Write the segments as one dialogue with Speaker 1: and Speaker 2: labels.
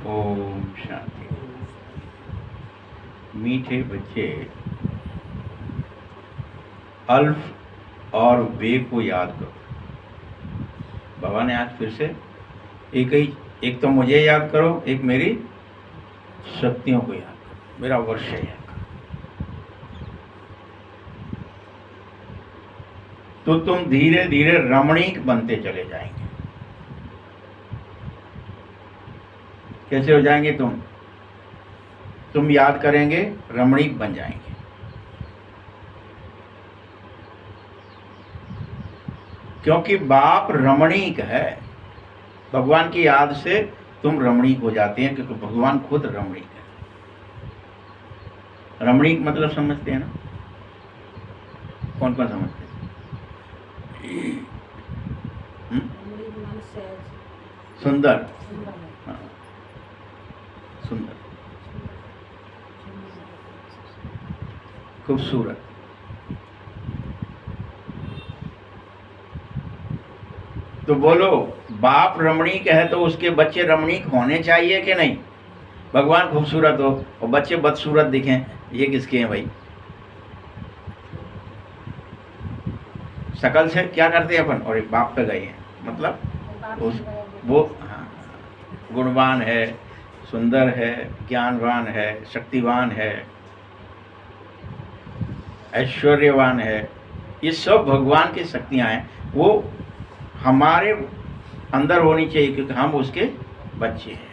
Speaker 1: ओम शांति। मीठे बच्चे, अल्फ और वे को याद करो। बाबा ने आज फिर से एक तो मुझे याद करो, एक मेरी शक्तियों को याद करो, मेरा वर्ष याद करो। तो तुम धीरे धीरे रमणीक बनते चले जाएंगे। कैसे हो जाएंगे तुम याद करेंगे, रमणीक बन जाएंगे। क्योंकि बाप रमणीक है, भगवान की याद से तुम रमणीक हो जाते हैं, क्योंकि भगवान खुद रमणीक है। रमणीक मतलब समझते हैं ना? कौन कौन समझते हैं? सुंदर, हाँ, सुंदर, खूबसूरत। तो बोलो, बाप रमणीक है तो उसके बच्चे रमणीक होने चाहिए कि नहीं? भगवान खूबसूरत हो और बच्चे बदसूरत दिखें, ये किसके हैं भाई? शकल से क्या करते हैं अपन, और एक बाप पे गए हैं, मतलब वो हाँ, गुणवान है, सुंदर है, ज्ञानवान है, शक्तिवान है, ऐश्वर्यवान है, ये सब भगवान की शक्तियां हैं। वो हमारे अंदर होनी चाहिए, क्योंकि हम उसके बच्चे हैं।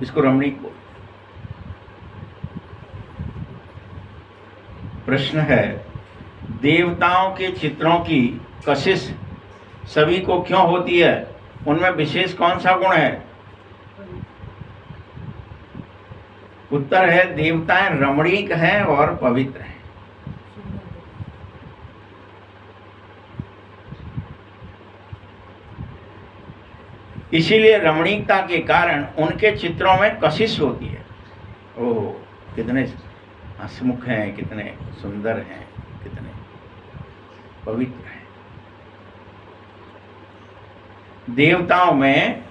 Speaker 1: इसको रमणीक बोल। प्रश्न है, देवताओं के चित्रों की कशिश सभी को क्यों होती है? उनमें विशेष कौन सा गुण है? उत्तर है, देवताएं रमणीक हैं और पवित्र हैं। इसीलिए रमणीकता के कारण उनके चित्रों में कशिश होती है। ओह, कितने हंसमुख हैं, कितने सुंदर हैं, कितने पवित्र हैं। देवताओं में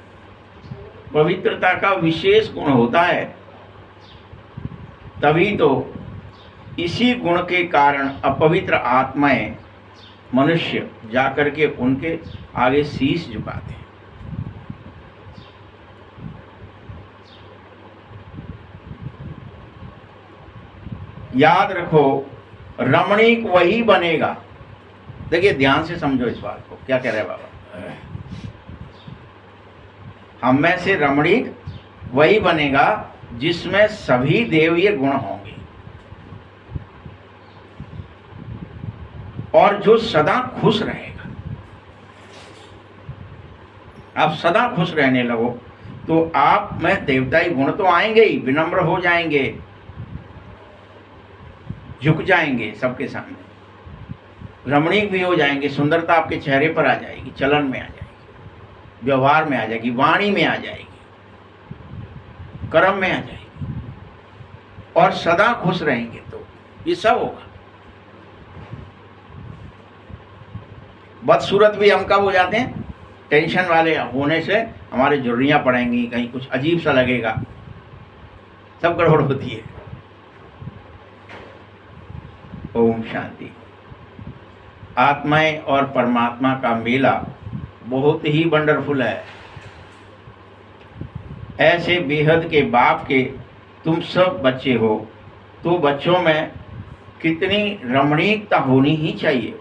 Speaker 1: पवित्रता का विशेष गुण होता है, तभी तो इसी गुण के कारण अपवित्र आत्माएं मनुष्य जाकर के उनके आगे शीश झुकाते हैं। याद रखो, रमणीक वही बनेगा। देखिए, ध्यान से समझो इस बात को, क्या कह रहे हैं बाबा। हम में से रमणीक वही बनेगा जिसमें सभी देवीय गुण होंगे, और जो सदा खुश रहेगा। आप सदा खुश रहने लगो तो आप में देवताई गुण तो आएंगे ही, विनम्र हो जाएंगे, झुक जाएंगे सबके सामने, रमणीक भी हो जाएंगे, सुंदरता आपके चेहरे पर आ जाएगी, चलन में आ जाएगी, व्यवहार में आ जाएगी, वाणी में आ जाएगी, कर्म में आ जाएगी, और सदा खुश रहेंगे। तो ये सब होगा। बदसूरत भी हम कब हो जाते हैं? टेंशन वाले होने से हमारे झुर्रियां पड़ेंगी, कहीं कुछ अजीब सा लगेगा, सब गड़बड़ होती है। ओम शांति। आत्माएं और परमात्मा का मेला बहुत ही वंडरफुल है। ऐसे बेहद के बाप के तुम सब बच्चे हो, तो बच्चों में कितनी रमणीकता होनी ही चाहिए।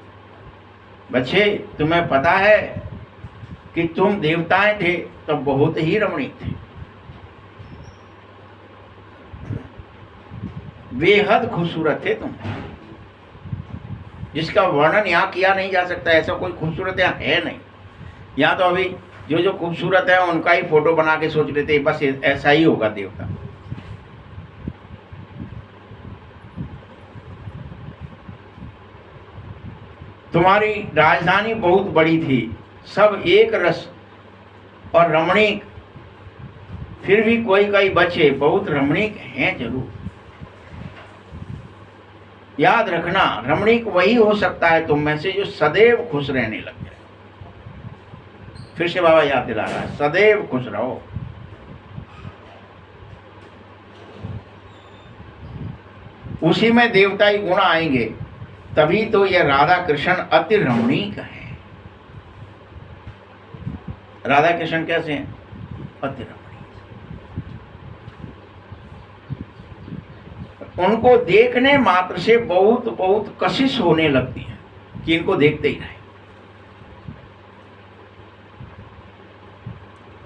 Speaker 1: बच्चे, तुम्हें पता है कि तुम देवताएं थे तो बहुत ही रमणीक थे, बेहद खूबसूरत थे तुम, जिसका वर्णन यहाँ किया नहीं जा सकता। ऐसा कोई खूबसूरत यहाँ है नहीं। यहाँ तो अभी जो खूबसूरत है उनका ही फोटो बना के सोच लेते हैं, बस ऐसा ही होगा देवता। तुम्हारी राजधानी बहुत बड़ी थी, सब एक रस और रमणीक, फिर भी कोई बच्चे बहुत रमणीक हैं जरूर। याद रखना, रमणीक वही हो सकता है तुम में से जो सदैव खुश रहने लग जाए। फिर से बाबा याद दिला रहा है, सदैव खुश रहो। उसी में देवताई गुण आएंगे, तभी तो यह राधा कृष्ण अति रमणीक है। राधा कृष्ण कैसे हैं? अति रमणीक। उनको देखने मात्र से बहुत बहुत कशिश होने लगती है कि इनको देखते ही रहे।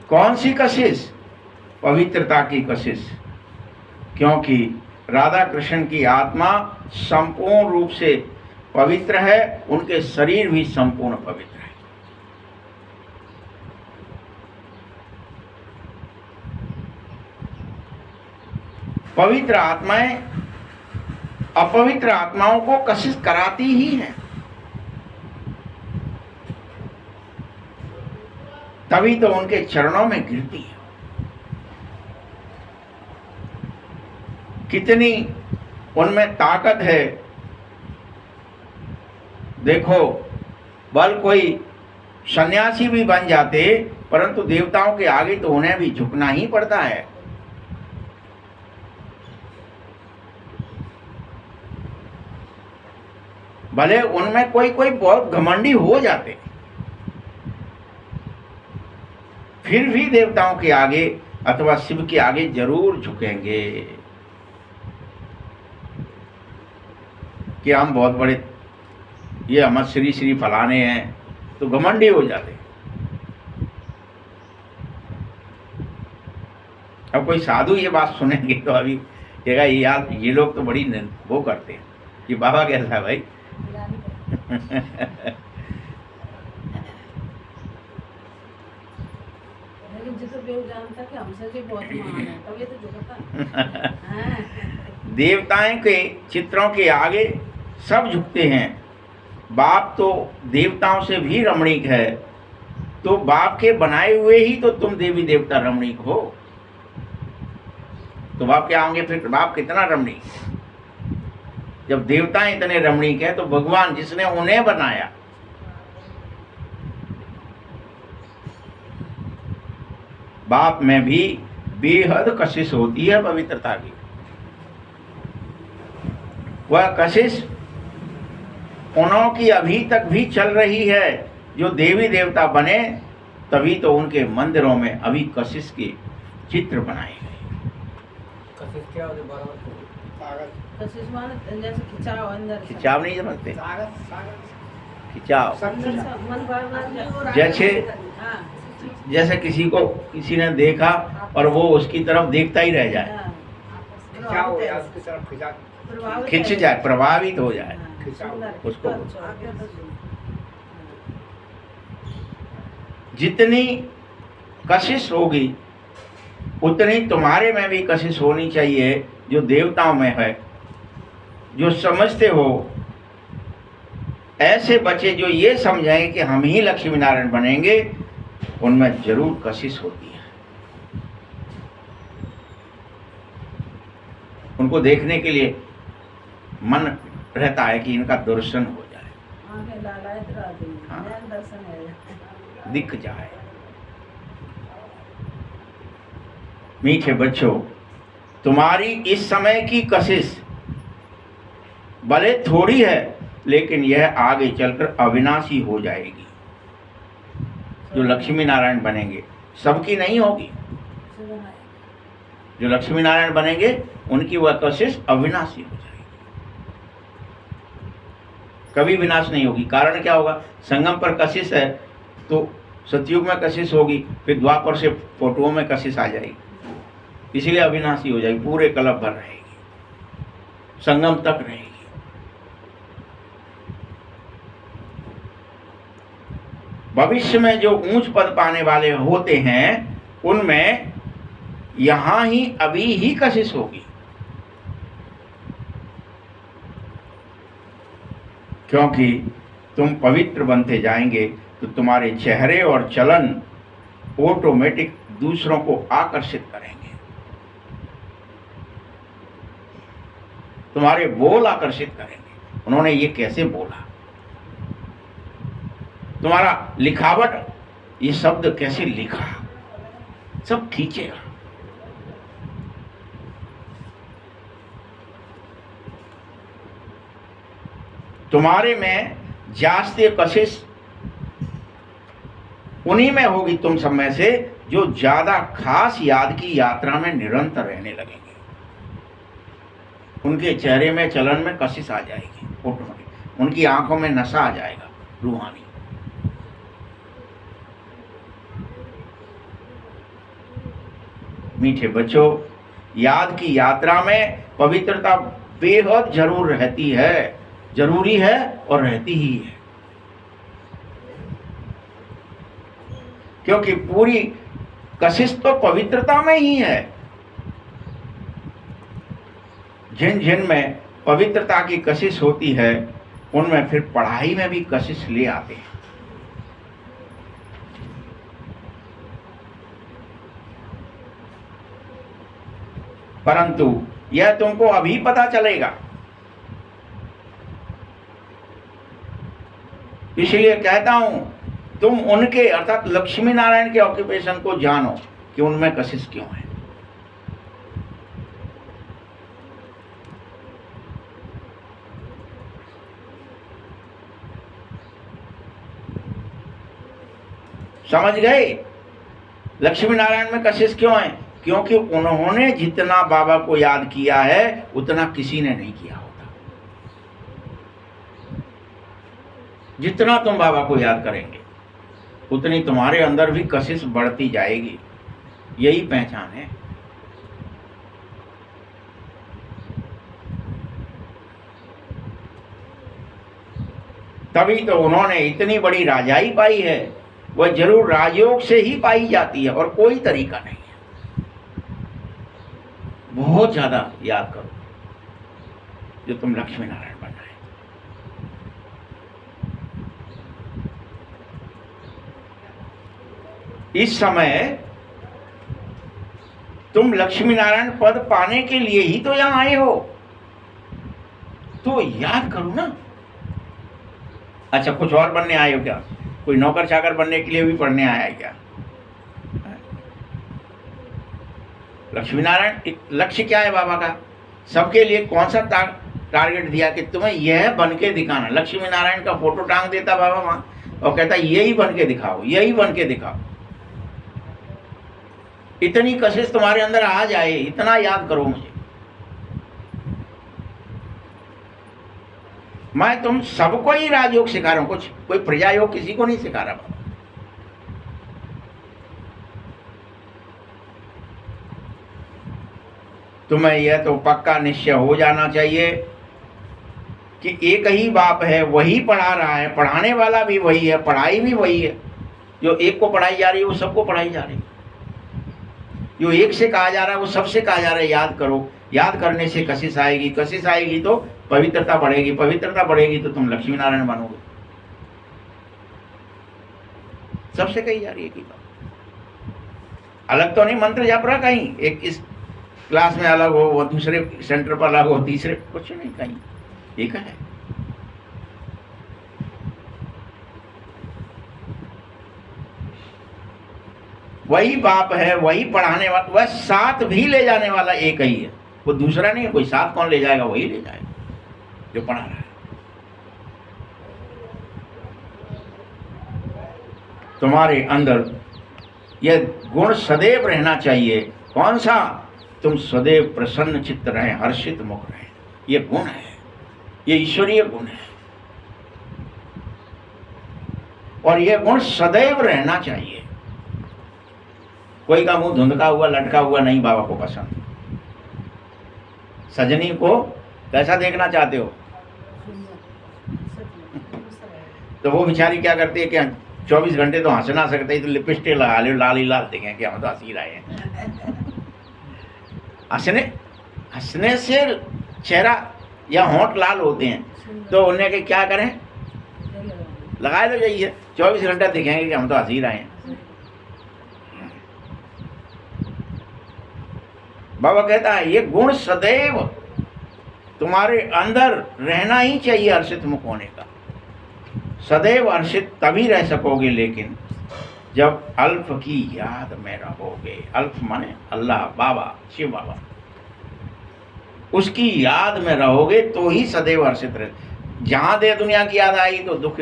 Speaker 1: कौन सी कशिश? पवित्रता की कशिश। क्योंकि राधा कृष्ण की आत्मा संपूर्ण रूप से पवित्र है, उनके शरीर भी संपूर्ण पवित्र है। पवित्र आत्माएं अपवित्र आत्माओं को कशिश कराती ही हैं। तभी तो उनके चरणों में गिरती है। कितनी उनमें ताकत है। देखो, बल कोई सन्यासी भी बन जाते, परंतु देवताओं के आगे तो उन्हें भी झुकना ही पड़ता है। भले उनमें कोई कोई बहुत घमंडी हो जाते, फिर भी देवताओं के आगे अथवा शिव के आगे जरूर झुकेंगे कि हम बहुत बड़े, ये हम श्री श्री फलाने हैं, तो घमंडी हो जाते। अब कोई साधु ये बात सुनेंगे तो अभी कहेगा यार ये लोग तो बड़ी वो करते हैं कि बाबा कैसा है भाई। देवताओं के चित्रों के आगे सब झुकते हैं। बाप तो देवताओं से भी रमणीक है, तो बाप के बनाए हुए ही तो तुम देवी देवता रमणीक हो। तो बाप क्या होंगे फिर? बाप कितना रमणीक? जब देवता इतने रमणीक हैं तो भगवान जिसने उन्हें बनाया, बाप में भी बेहद कशिश होती है पवित्रता की। वह कशिश उन्हों की अभी तक भी चल रही है। जो देवी देवता बने तभी तो उनके मंदिरों में अभी कशिश के चित्र बनाए गए।
Speaker 2: कशिश क्या होती है? कशिश माने जैसे खिंचाव अंदर।
Speaker 1: खिंचाव नहीं समझते? खिंचाव जैसे किसी को किसी ने देखा और वो उसकी तरफ देखता ही रह जाए, खिंच जाए, प्रभावित हो जाए, उसको। जितनी कशिश होगी उतनी तुम्हारे में भी कशिश होनी चाहिए, जो देवताओं में है। जो समझते हो, ऐसे बच्चे जो ये समझेंगे कि हम ही लक्ष्मी नारायण बनेंगे, उनमें जरूर कशिश होती है। उनको देखने के लिए मन रहता है कि इनका दर्शन हो जाए, हाँ, दिख जाए। मीठे बच्चों, तुम्हारी इस समय की कशिश भले थोड़ी है, लेकिन यह आगे चलकर अविनाशी हो जाएगी। जो लक्ष्मी नारायण बनेंगे, सबकी नहीं होगी। जो लक्ष्मी नारायण बनेंगे उनकी वह कशिश अविनाशी हो जाएगी, कभी विनाश नहीं होगी। कारण क्या होगा? संगम पर कशिश है तो सतयुग में कशिश होगी, फिर द्वापर से फोटोओं में कशिश आ जाएगी, इसलिए अविनाशी हो जाएगी, पूरे कल्प भर रहेगी, संगम तक रहेगी। भविष्य में जो ऊंच पद पाने वाले होते हैं, उनमें यहां ही अभी ही कशिश होगी। क्योंकि तुम पवित्र बनते जाएंगे तो तुम्हारे चेहरे और चलन ऑटोमेटिक दूसरों को आकर्षित करेंगे, तुम्हारे बोल आकर्षित करेंगे। उन्होंने ये कैसे बोला, तुम्हारा लिखावट, ये शब्द कैसे लिखा, सब खींचेगा। तुम्हारे में जास्ती कशिश उन्हीं में होगी तुम सब में से जो ज्यादा खास याद की यात्रा में निरंतर रहने लगेंगे। उनके चेहरे में चलन में कशिश आ जाएगी ऑटोमेटिक, उनकी आंखों में नशा आ जाएगा रूहानी। मीठे बच्चों, याद की यात्रा में पवित्रता बेहद जरूर रहती है, जरूरी है और रहती ही है, क्योंकि पूरी कशिश तो पवित्रता में ही है। जिन जिन में पवित्रता की कशिश होती है उनमें फिर पढ़ाई में भी कशिश ले आते हैं। परंतु यह तुमको अभी पता चलेगा, इसलिए कहता हूं तुम उनके अर्थात लक्ष्मी नारायण के ऑक्यूपेशन को जानो कि उनमें कशिश क्यों है। समझ गए लक्ष्मी नारायण में कशिश क्यों है? क्योंकि उन्होंने जितना बाबा को याद किया है उतना किसी ने नहीं किया होता। जितना तुम बाबा को याद करेंगे उतनी तुम्हारे अंदर भी कशिश बढ़ती जाएगी। यही पहचान है। तभी तो उन्होंने इतनी बड़ी राजाई पाई है। वह जरूर राजयोग से ही पाई जाती है और कोई तरीका नहीं है। बहुत ज्यादा याद करो जो तुम लक्ष्मी नारायण बनना है। इस समय तुम लक्ष्मी नारायण पद पाने के लिए ही तो यहां आए हो, तो याद करो ना। अच्छा, कुछ और बनने आए हो क्या? कोई नौकर चाकर बनने के लिए भी पढ़ने आया है क्या? लक्ष्मी नारायण लक्ष्य क्या है बाबा का? सबके लिए कौन सा टारगेट दिया कि तुम्हें यह बन के दिखाना। लक्ष्मी नारायण का फोटो टांग देता बाबा वहां और कहता यही बन के दिखाओ, यही बन के दिखाओ। इतनी कशिश तुम्हारे अंदर आ जाए, इतना याद करो मुझे। मैं तुम सबको ही राजयोग सिखा रहा हूं, कुछ कोई प्रजा योग किसी को नहीं सिखा रहा। तुम्हें यह तो पक्का निश्चय हो जाना चाहिए कि एक ही बाप है, वही पढ़ा रहा है, पढ़ाने वाला भी वही है, पढ़ाई भी वही है। जो एक को पढ़ाई जा रही है वो सबको पढ़ाई जा रही है। जो एक से कहा जा रहा है वो सबसे कहा जा रहा है याद करो। याद करने से कशिश आएगी, कशिश आएगी तो पवित्रता बढ़ेगी, पवित्रता बढ़ेगी तो तुम लक्ष्मी नारायण बनोगे। सबसे कही जा रही है कि बात अलग तो नहीं। मंत्र जप रहा कहीं एक इस क्लास में अलग हो, वो दूसरे सेंटर पर अलग हो, तीसरे कुछ नहीं, कहीं एक है। वही बाप है, वही पढ़ाने वाला, वह साथ भी ले जाने वाला एक ही है। वो दूसरा नहीं है। कोई साथ कौन ले जाएगा? वही ले जाएगा जो पढ़ा रहा है। तुम्हारे अंदर यह गुण सदैव रहना चाहिए। कौन सा? तुम सदैव प्रसन्न चित्त रहे, हर्षित मुख रहे। ये गुण है, ये ईश्वरीय गुण है और यह गुण सदैव रहना चाहिए। कोई का मुंह धुंधका हुआ लटका हुआ नहीं बाबा को पसंद। सजनी को कैसा देखना चाहते हो? तो वो बेचारी क्या करती है कि 24 घंटे तो हंस ना सकते, तो लिपस्टिक लगा लो, लाल ही लाल देखें कि हम तो हंस ही रहे हैं। हंसने से चेहरा या होंठ लाल होते हैं, तो उन्हें कि क्या करें? लगाए लो जाइए, 24 घंटा दिखेंगे कि हम तो हंस ही रहे हैं। बाबा कहता है ये गुण सदैव तुम्हारे अंदर रहना ही चाहिए, हर्षित मुख होने का। सदैव हर्षित तभी रह सकोगे लेकिन जब अल्फ की याद में रहोगे। अल्फ माने अल्लाह, बाबा, शिव बाबा, उसकी याद में रहोगे तो ही सदैव हर्षित रहे। जहाँ दे दुनिया की याद आई तो दुख,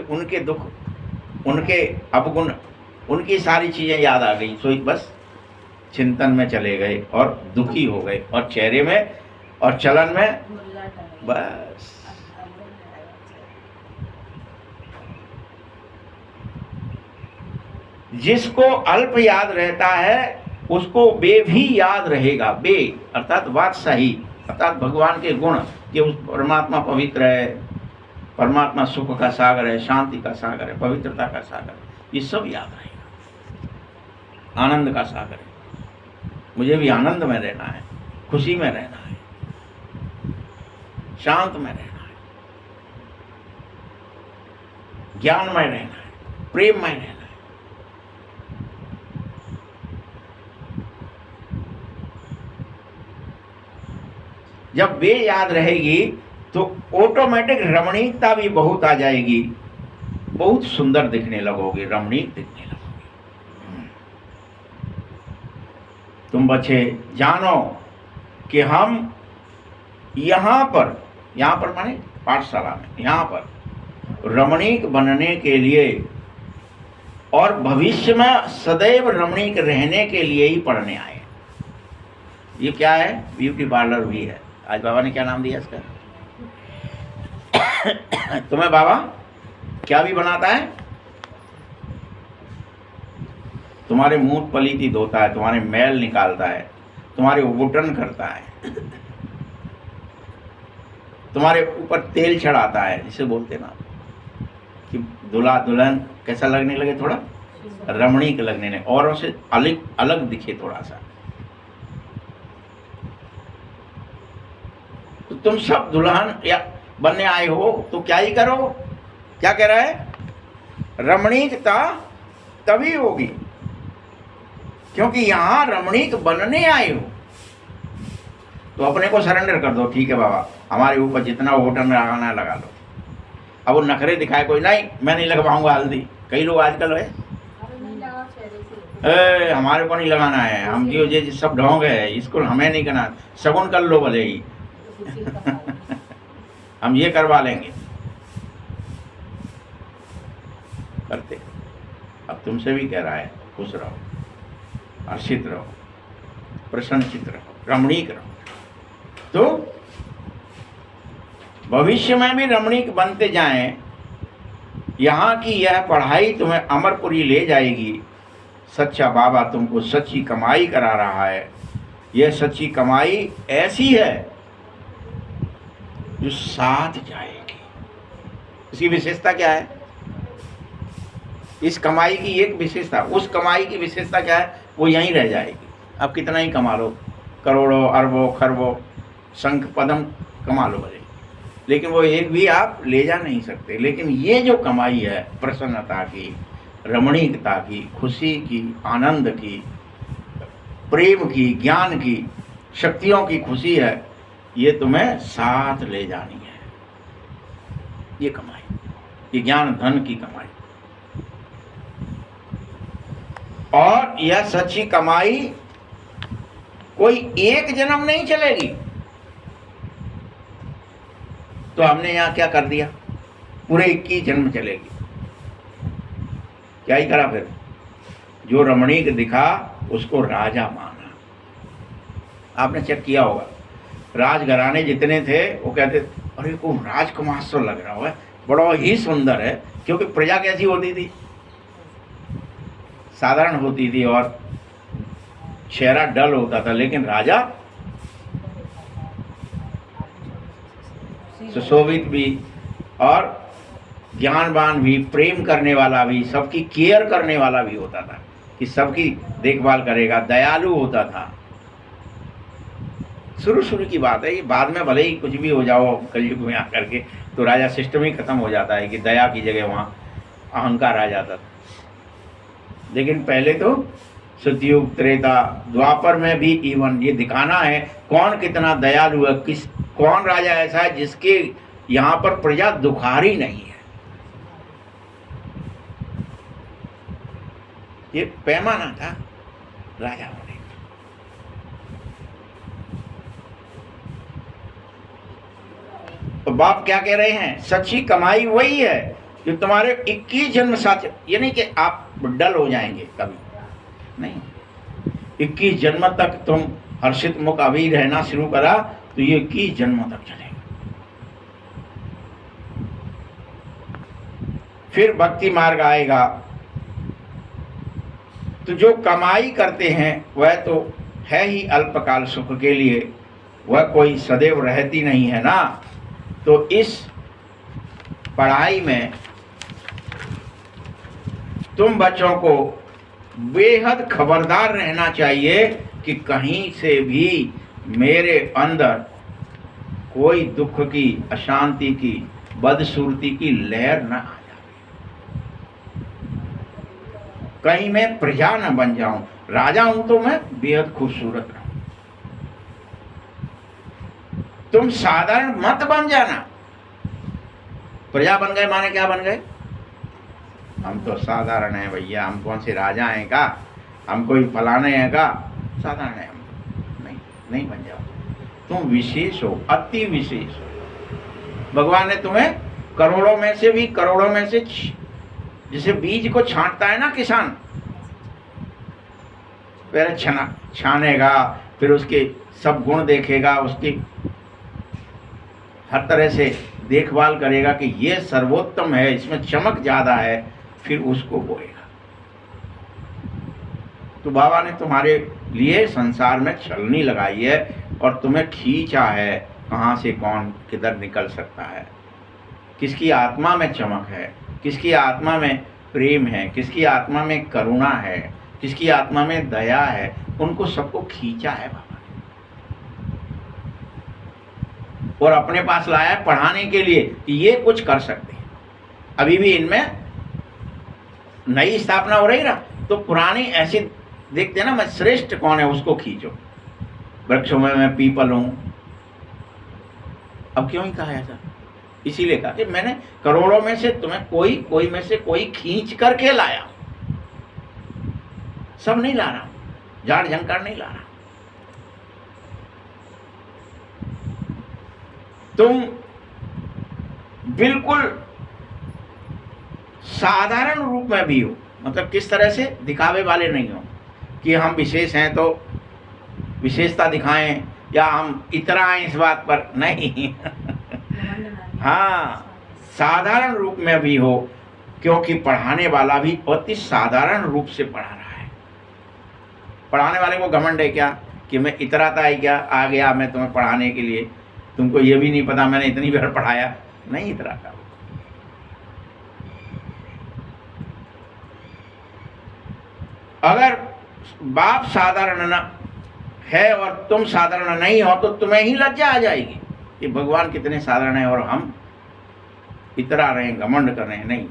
Speaker 1: उनके अपगुण, उनकी सारी चीजें याद आ गई। सो बस चिंतन में चले गए और दुखी हो गए, और चेहरे में और चलन में बस। जिसको अल्प याद रहता है उसको बे भी याद रहेगा। बे अर्थात बात सही, अर्थात भगवान के गुण, कि उस परमात्मा पवित्र है, परमात्मा सुख का सागर है, शांति का सागर है, पवित्रता का सागर है, ये सब याद रहेगा। आनंद का सागर है, मुझे भी आनंद में रहना है, खुशी में रहना है, शांत में रहना है, ज्ञान में रहना है, प्रेम में रहना है। जब वे याद रहेगी तो ऑटोमेटिक रमणीकता भी बहुत आ जाएगी, बहुत सुंदर दिखने लगोगे, रमणीक दिखने लगोगे। तुम बच्चे जानो कि हम यहाँ पर माने पाठशाला में, यहाँ पर रमणीक बनने के लिए और भविष्य में सदैव रमणीक रहने के लिए ही पढ़ने आए। ये क्या है? ब्यूटी पार्लर भी है। आज बाबा ने क्या नाम दिया इसका? तुम्हें बाबा क्या भी बनाता है? तुम्हारे मुंह पलीती धोता है, तुम्हारे मैल निकालता है, तुम्हारे उबटन करता है, तुम्हारे ऊपर तेल चढ़ाता है, जिसे बोलते ना कि दूल्हा दुल्हन कैसा लगने लगे, थोड़ा रमणीक लगने लगे, औरों से अलग अलग दिखे थोड़ा सा। तो तुम सब दुल्हन या बनने आए हो तो क्या ही करो? क्या कह रहा है? रमणीकता तभी होगी क्योंकि यहां रमणीक बनने आए हो। तो अपने को सरेंडर कर दो, ठीक है बाबा हमारे ऊपर जितना होटल लगाना है लगा लो। अब वो नखरे दिखाए कोई, नहीं मैं नहीं लगवाऊंगा हल्दी। कई लोग आजकल है हमारे को नहीं लगाना है, हम जो सब ढोंग है, इसको हमें नहीं करना, सगुन कर लो भले ही हम ये करवा लेंगे, करते। अब तुमसे भी कह रहा है खुश रहो, हर्षित रहो, प्रसन्नचित रहो, रमणीक रहो। तो भविष्य में भी रमणीक बनते जाएं। यहाँ की यह पढ़ाई तुम्हें अमरपुरी ले जाएगी। सच्चा बाबा तुमको सच्ची कमाई करा रहा है। यह सच्ची कमाई ऐसी है जो साथ जाएगी। इसकी विशेषता क्या है? इस कमाई की एक विशेषता, उस कमाई की विशेषता क्या है? वो यहीं रह जाएगी। अब कितना ही कमा लो, करोड़ों अरबों खरबों शंख पदम कमा लो भले, लेकिन वो एक भी आप ले जा नहीं सकते। लेकिन ये जो कमाई है प्रसन्नता की, रमणीकता की, खुशी की, आनंद की, प्रेम की, ज्ञान की, शक्तियों की खुशी है, ये तुम्हें साथ ले जानी है। ये कमाई, ये ज्ञान धन की कमाई। और यह सच्ची कमाई कोई एक जन्म नहीं चलेगी। तो हमने यहां क्या कर दिया? पूरे 21 जन्म चलेगी। क्या ही करा फिर? जो रमणीक दिखा उसको राजा माना। आपने चेक किया होगा, राजघराने जितने थे वो कहते अरे को राजकुमार सा लग रहा है, बड़ा ही सुंदर है। क्योंकि प्रजा कैसी होती थी? साधारण होती थी और चेहरा डल होता था, लेकिन राजा सुशोभित भी और ज्ञानवान भी, प्रेम करने वाला भी, सबकी केयर करने वाला भी होता था कि सबकी देखभाल करेगा, दयालु होता था। शुरू की बात है, ये बाद में भले ही कुछ भी हो जाओ कलयुग में आकर के, तो राजा सिस्टम ही खत्म हो जाता है कि दया की जगह वहाँ अहंकार आ जाता था। लेकिन पहले तो सतयुग, त्रेता, द्वापर में भी इवन ये दिखाना है कौन कितना दयालु है, कौन राजा ऐसा है जिसके यहाँ पर प्रजा दुखारी नहीं है। ये पैमाना था राजा होने। तो बाप क्या कह रहे हैं, सच्ची कमाई वही है जो तुम्हारे 21 जन्म साथ, ये नहीं कि आप डल हो जाएंगे कभी, नहीं, 21 जन्म तक तुम हर्षित मुख अभी रहना शुरू करा तो ये 21 जन्मों तक चलेगा। फिर भक्ति मार्ग आएगा। तो जो कमाई करते हैं वह तो है ही अल्पकाल सुख के लिए, वह कोई सदैव रहती नहीं है ना। तो इस पढ़ाई में तुम बच्चों को बेहद खबरदार रहना चाहिए कि कहीं से भी मेरे अंदर कोई दुख की, अशांति की, बदसूरती की लहर न आ जाए, कहीं मैं प्रजा न बन जाऊं। राजा हूं तो मैं बेहद खूबसूरत रहूं, तुम साधारण मत बन जाना। प्रजा बन गए माने क्या बन गए, हम तो साधारण हैं भैया, हम कौन से राजा हैं का, हम कोई फलाने हैं का, साधारण है हम। नहीं बन जाओ, तुम विशेष हो, अति विशेष हो। भगवान ने तुम्हें करोड़ों में से भी, करोड़ों में से, जैसे बीज को छांटता है ना किसान, पहले छानेगा, फिर उसके सब गुण देखेगा, उसकी हर तरह से देखभाल करेगा कि ये सर्वोत्तम है, इसमें चमक ज्यादा है, फिर उसको बोएगा। तो बाबा ने तुम्हारे लिए संसार में छलनी लगाई है और तुम्हें खींचा है, कहाँ से कौन किधर निकल सकता है, किसकी आत्मा में चमक है, किसकी आत्मा में प्रेम है, किसकी आत्मा में करुणा है, किसकी आत्मा में दया है, उनको सबको खींचा है बाबा और अपने पास लाया है पढ़ाने के लिए कि ये कुछ कर सकते हैं। अभी भी इनमें नई स्थापना हो रही ना, तो पुरानी ऐसी देखते ना, मैं श्रेष्ठ कौन है उसको खींचो। वृक्षों में मैं पीपल हूं, अब क्यों ही कहा ऐसा, इसीलिए कहा कि मैंने करोड़ों में से तुम्हें कोई में से कोई खींच करके लाया, सब नहीं ला रहा, झाड़ झंकार नहीं ला रहा। तुम बिल्कुल साधारण रूप में भी हो, मतलब किस तरह से, दिखावे वाले नहीं हो कि हम विशेष हैं तो विशेषता दिखाएं या हम इतराएं इस बात पर, नहीं। हाँ, साधारण रूप में भी हो, क्योंकि पढ़ाने वाला भी अति साधारण रूप से पढ़ा रहा है। पढ़ाने वाले को घमंड है क्या कि मैं इतराता है क्या, आ गया मैं तुम्हें पढ़ाने के लिए, तुमको ये भी नहीं पता मैंने इतनी बार पढ़ाया, नहीं इतराता। अगर बाप साधारण न है और तुम साधारण नहीं हो तो तुम्हें ही लज्जा आ जाएगी कि भगवान कितने साधारण हैं और हम इतरा रहे हैं, घमंड कर रहे हैं। नहीं,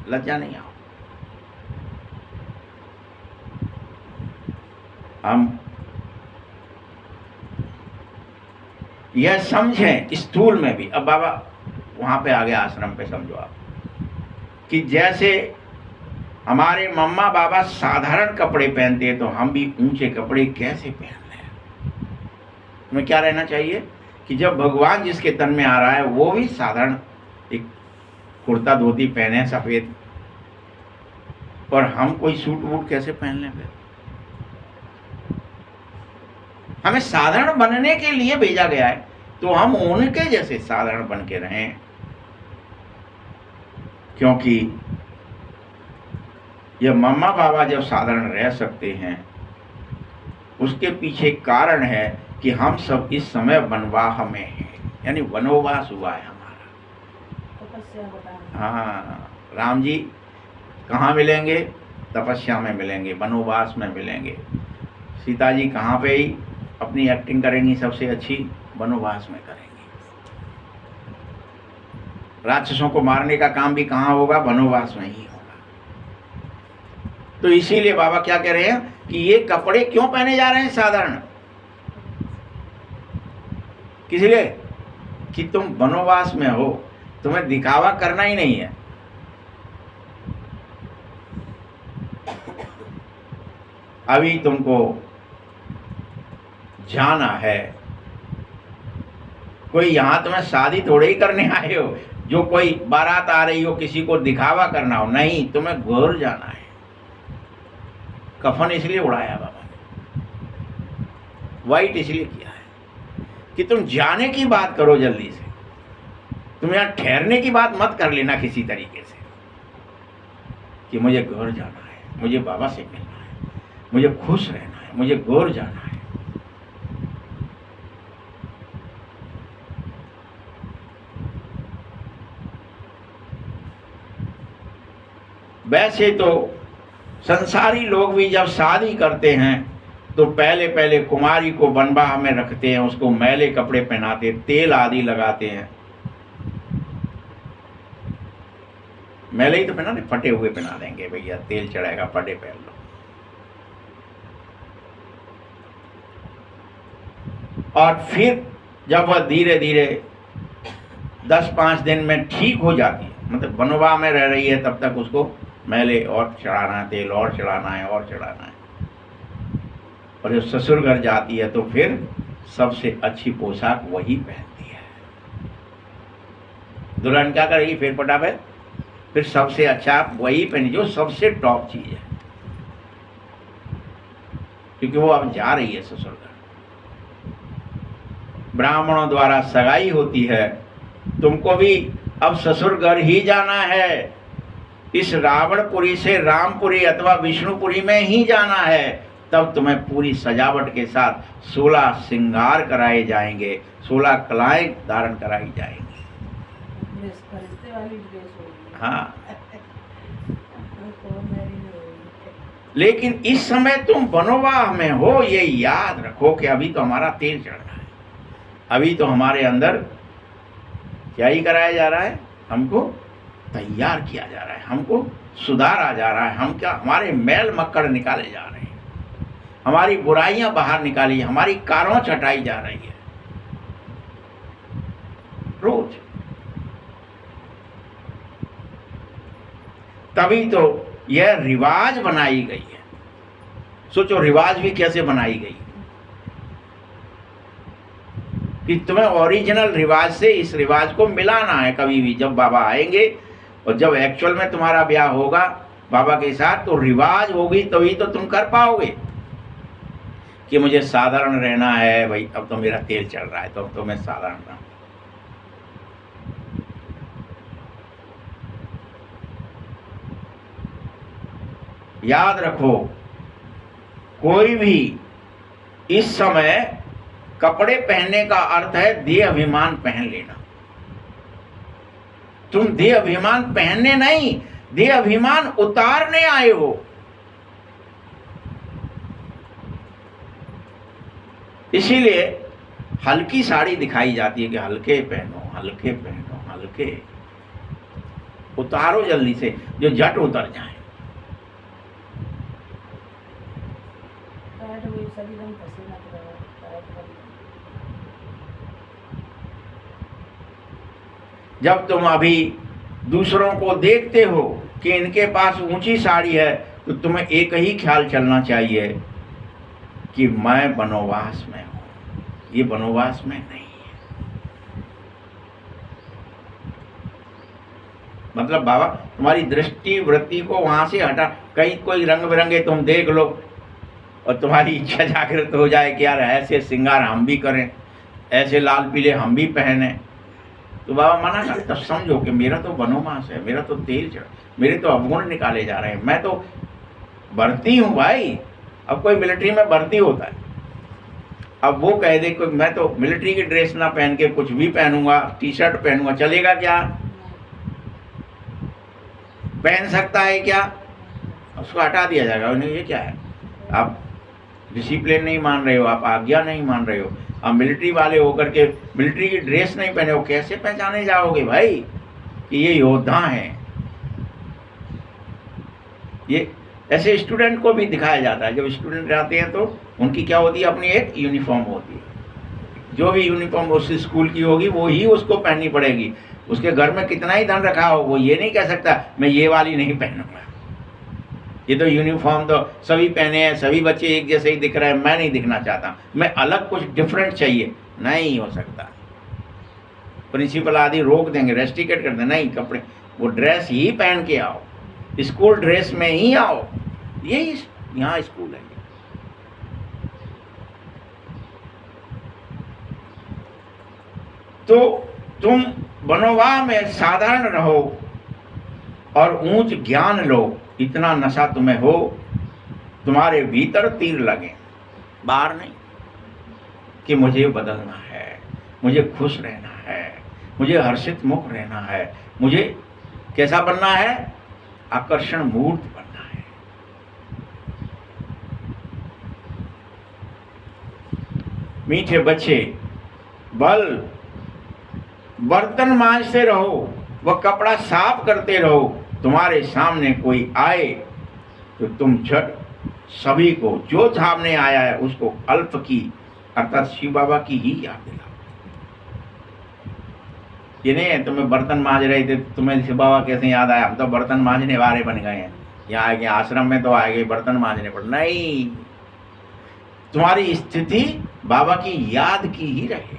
Speaker 1: लज्जा नहीं आओ। हम यह समझें स्थूल में भी। अब बाबा वहां पे आ गया आश्रम पे, समझो आप कि जैसे हमारे मम्मा बाबा साधारण कपड़े पहनते हैं तो हम भी ऊंचे कपड़े कैसे पहन रहे हैं। हमें क्या रहना चाहिए कि जब भगवान जिसके तन में आ रहा है वो भी साधारण एक कुर्ता धोती पहने सफेद, और हम कोई सूट वूट कैसे पहन लें। फिर हमें साधारण बनने के लिए भेजा गया है, तो हम उनके जैसे साधारण बन के रहें, क्योंकि ये मम्मा बाबा जब साधारण रह सकते हैं उसके पीछे कारण है कि हम सब इस समय वनवाह में हैं, यानी वनोवास हुआ है हमारा। हाँ, राम जी कहाँ मिलेंगे, तपस्या में मिलेंगे, वनोवास में मिलेंगे। सीता जी कहाँ पे ही अपनी एक्टिंग करेंगी सबसे अच्छी, वनोवास में करेंगी। राक्षसों को मारने का काम भी कहाँ होगा, वनोवास में ही होगा। तो इसीलिए बाबा क्या कह रहे हैं कि ये कपड़े क्यों पहने जा रहे हैं साधारण, किस लिए कि तुम वनोवास में हो, तुम्हें दिखावा करना ही नहीं है। अभी तुमको जाना है कोई यहाँ तुम्हें शादी थोड़े ही करने आए हो जो कोई बारात आ रही हो किसी को दिखावा करना हो, नहीं, तुम्हें घर जाना है। कफन इसलिए उड़ाया बाबा ने, वाइट इसलिए किया है कि तुम जाने की बात करो जल्दी से, तुम यहाँ ठहरने की बात मत कर लेना किसी तरीके से कि मुझे घर जाना है, मुझे बाबा से मिलना है, मुझे खुश रहना है, मुझे घर जाना है। वैसे तो संसारी लोग भी जब शादी करते हैं तो पहले पहले कुमारी को बनवाह में रखते हैं, उसको मैले कपड़े पहनाते, तेल आदि लगाते हैं। मैले ही तो पहना दे, फटे हुए पहना देंगे, भैया तेल चढ़ाएगा, फटे पहन लो। और फिर जब वह धीरे धीरे 10-5 दिन में ठीक हो जाती है, मतलब बनवा में रह रही है, तब तक उसको मैले और चढ़ाना है, तेल और चढ़ाना है और चढ़ाना है। और जब ससुर घर जाती है तो फिर सबसे अच्छी पोशाक वही पहनती है। दुल्हन क्या करेगी? फिर पटापे फिर सबसे अच्छा वही पहनी जो सबसे टॉप चीज है, क्योंकि वो अब जा रही है ससुर घर। ब्राह्मणों द्वारा सगाई होती है, तुमको भी अब ससुर घर ही जाना है। इस रावणपुरी से रामपुरी अथवा विष्णुपुरी में ही जाना है। तब तुम्हें पूरी सजावट के साथ 16 श्रृंगार कराए जाएंगे, 16 कलाएं धारण कराई जाएंगी। हाँ, लेकिन इस समय तुम बनोवाह में हो, ये याद रखो कि अभी तो हमारा तेल चढ़ रहा है, अभी तो हमारे अंदर क्या ही कराया जा रहा है, हमको तैयार किया जा रहा है, हमको सुधारा जा रहा है। हम क्या, हमारे मैल मक्कड़ निकाले जा रहे हैं, हमारी बुराइयां बाहर निकाली, हमारी कारों छटाई जा रही है रोज। तभी तो यह रिवाज बनाई गई है। सोचो रिवाज भी कैसे बनाई गई कि तुम्हें ओरिजिनल रिवाज से इस रिवाज को मिलाना है। कभी भी जब बाबा आएंगे और जब एक्चुअल में तुम्हारा ब्याह होगा बाबा के साथ, तो रिवाज होगी, तभी तो तुम कर पाओगे कि मुझे साधारण रहना है। भाई अब तो मेरा तेल चल रहा है, तो अब तो मैं साधारण रहूं। याद रखो, कोई भी इस समय कपड़े पहनने का अर्थ है देह अभिमान पहन लेना। तुम देह अभिमान पहनने नहीं, देह अभिमान उतारने आए हो। इसीलिए हल्की साड़ी दिखाई जाती है कि हल्के पहनो, हल्के पहनो, हल्के उतारो जल्दी से, जो झट उतर जाए। जब तुम अभी दूसरों को देखते हो कि इनके पास ऊंची साड़ी है, तो तुम्हें एक ही ख्याल चलना चाहिए कि मैं बनोवास में हूं, ये बनोवास में नहीं है। मतलब बाबा तुम्हारी दृष्टि वृत्ति को वहां से हटा, कहीं कोई रंग बिरंगे तुम देख लो और तुम्हारी इच्छा जागृत हो जाए कि यार ऐसे श्रृंगार हम भी करें, ऐसे लाल पीले हम भी पहने, तो बाबा मना कर। तब समझो कि मेरा तो बनोमास है, मेरा तो तेल चढ़, मेरे तो अवगुण निकाले जा रहे हैं, मैं तो भर्ती हूँ भाई। अब कोई मिलिट्री में भर्ती होता है, अब वो कह दे कि मैं तो मिलिट्री की ड्रेस ना पहन के कुछ भी पहनूंगा, टी शर्ट पहनूंगा, चलेगा क्या? पहन सकता है क्या? उसको हटा दिया जाएगा। उन्हें ये क्या है, आप डिसिप्लिन नहीं मान रहे हो, आप आज्ञा नहीं मान रहे हो, आप मिलिट्री वाले होकर के मिलिट्री की ड्रेस नहीं पहने हो, कैसे पहचाने जाओगे भाई कि ये योद्धा हैं? ये ऐसे स्टूडेंट को भी दिखाया जाता है। जब स्टूडेंट आते हैं तो उनकी क्या होती है, अपनी एक यूनिफॉर्म होती है। जो भी यूनिफॉर्म उस स्कूल की होगी वो ही उसको पहननी पड़ेगी। उसके घर में कितना ही धन रखा हो, वो ये नहीं कह सकता मैं ये वाली नहीं पहनूंगा। ये तो यूनिफॉर्म तो सभी पहने हैं, सभी बच्चे एक जैसे ही दिख रहे हैं, मैं नहीं दिखना चाहता, मैं अलग कुछ डिफरेंट चाहिए, नहीं हो सकता। प्रिंसिपल आदि रोक देंगे, रेस्ट्रिकेट कर देंगे, नहीं कपड़े वो ड्रेस ही पहन के आओ, स्कूल ड्रेस में ही आओ, यही यहाँ स्कूल है। तो तुम बनोवा में साधारण रहो और ऊंच ज्ञान लो, इतना नशा तुम्हें हो, तुम्हारे भीतर तीर लगे, बाहर नहीं, कि मुझे बदलना है, मुझे खुश रहना है, मुझे हर्षित मुख रहना है, मुझे कैसा बनना है, आकर्षण मूर्त बनना है। मीठे बच्चे, बल बर्तन मांजते रहो, वह कपड़ा साफ करते रहो, तुम्हारे सामने कोई आए तो तुम झट सभी को जो सामने आया है उसको अल्प की अर्थात शिव बाबा की ही याद दिलाओ। ये नहीं है तुम्हें बर्तन मांज रहे थे, तुम्हें शिव बाबा कैसे याद आया, हम तो बर्तन मांजने वाले बन गए हैं, यहाँ आए गए आश्रम में तो आए गए बर्तन मांजने पर, नहीं, तुम्हारी स्थिति बाबा की याद की ही रहे।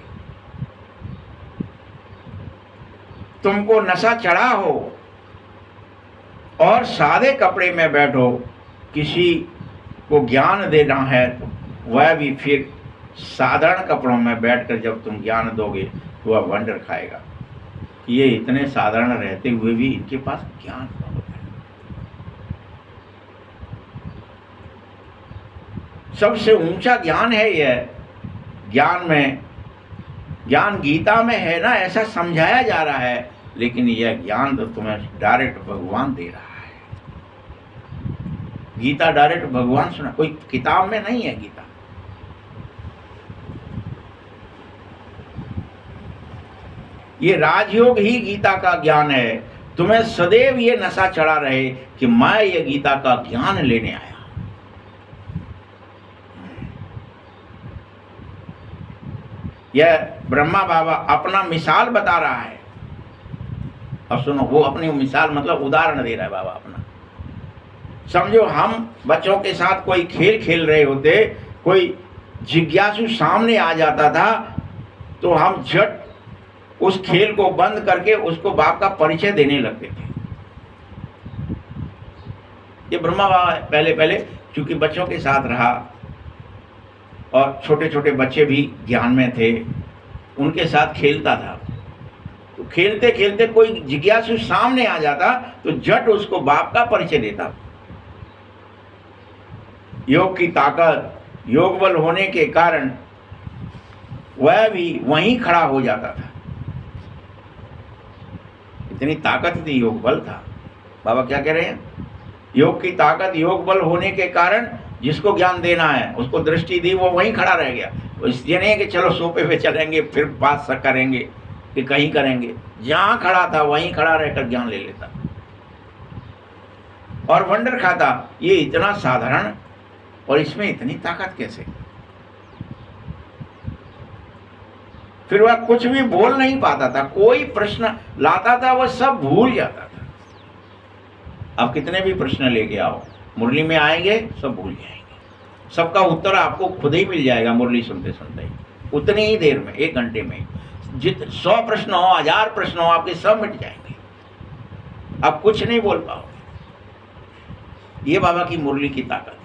Speaker 1: तुमको नशा चढ़ा हो और सादे कपड़े में बैठो, किसी को ज्ञान देना है वह भी फिर साधारण कपड़ों में बैठकर जब तुम ज्ञान दोगे तो वह वंडर खाएगा कि ये इतने साधारण रहते हुए भी इनके पास ज्ञान बहुत है। सबसे ऊंचा ज्ञान है यह, ज्ञान में, ज्ञान गीता में है ना, ऐसा समझाया जा रहा है, लेकिन यह ज्ञान तो तुम्हें डायरेक्ट भगवान दे रहा है। गीता डायरेक्ट भगवान सुना, कोई किताब में नहीं है गीता। ये राजयोग ही गीता का ज्ञान है। तुम्हें सदैव ये नशा चढ़ा रहे कि मैं ये गीता का ज्ञान लेने आया। यह ब्रह्मा बाबा अपना मिसाल बता रहा है। अब सुनो, वो अपनी मिसाल मतलब उदाहरण दे रहा है बाबा अपना। समझो हम बच्चों के साथ कोई खेल खेल रहे होते, कोई जिज्ञासु सामने आ जाता था तो हम झट उस खेल को बंद करके उसको बाप का परिचय देने लगते थे। ये ब्रह्मा बाबा पहले पहले चूंकि बच्चों के साथ रहा और छोटे छोटे बच्चे भी ज्ञान में थे, उनके साथ खेलता था, तो खेलते खेलते कोई जिज्ञासु सामने आ जाता तो झट उसको बाप का परिचय देता। योग की ताकत, योग बल होने के कारण वह भी वहीं खड़ा हो जाता था। इतनी ताकत थी, योग बल था। बाबा क्या कह रहे हैं? योग की ताकत, योग बल होने के कारण जिसको ज्ञान देना है उसको दृष्टि दी, वो वहीं खड़ा रह गया। इसलिए नहीं कि चलो सोफे पे चलेंगे फिर बात करेंगे कि कहीं करेंगे, जहां खड़ा था वहीं खड़ा रहकर ज्ञान ले लेता और वंडर खाता। ये इतना साधारण और इसमें इतनी ताकत कैसे? फिर वह कुछ भी बोल नहीं पाता था, कोई प्रश्न लाता था वह सब भूल जाता था। अब कितने भी प्रश्न लेके आओ, मुरली में आएंगे सब भूल जाएंगे, सबका उत्तर आपको खुद ही मिल जाएगा मुरली सुनते सुनते ही, उतनी ही देर में, 1 घंटे में। 100 प्रश्न हो, 1000 प्रश्न हो, आपके सब मिट जाएंगे, आप कुछ नहीं बोल पाओगे। ये बाबा की मुरली की ताकत है।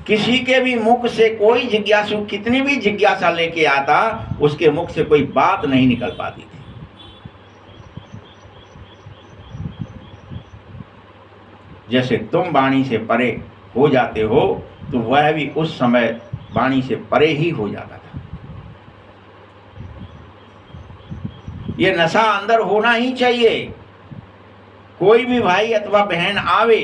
Speaker 1: किसी के भी मुख से कोई जिज्ञासु कितनी भी जिज्ञासा लेके आता, उसके मुख से कोई बात नहीं निकल पाती थी। जैसे तुम वाणी से परे हो जाते हो तो वह भी उस समय वाणी से परे ही हो जाता था। ये नशा अंदर होना ही चाहिए। कोई भी भाई अथवा बहन आवे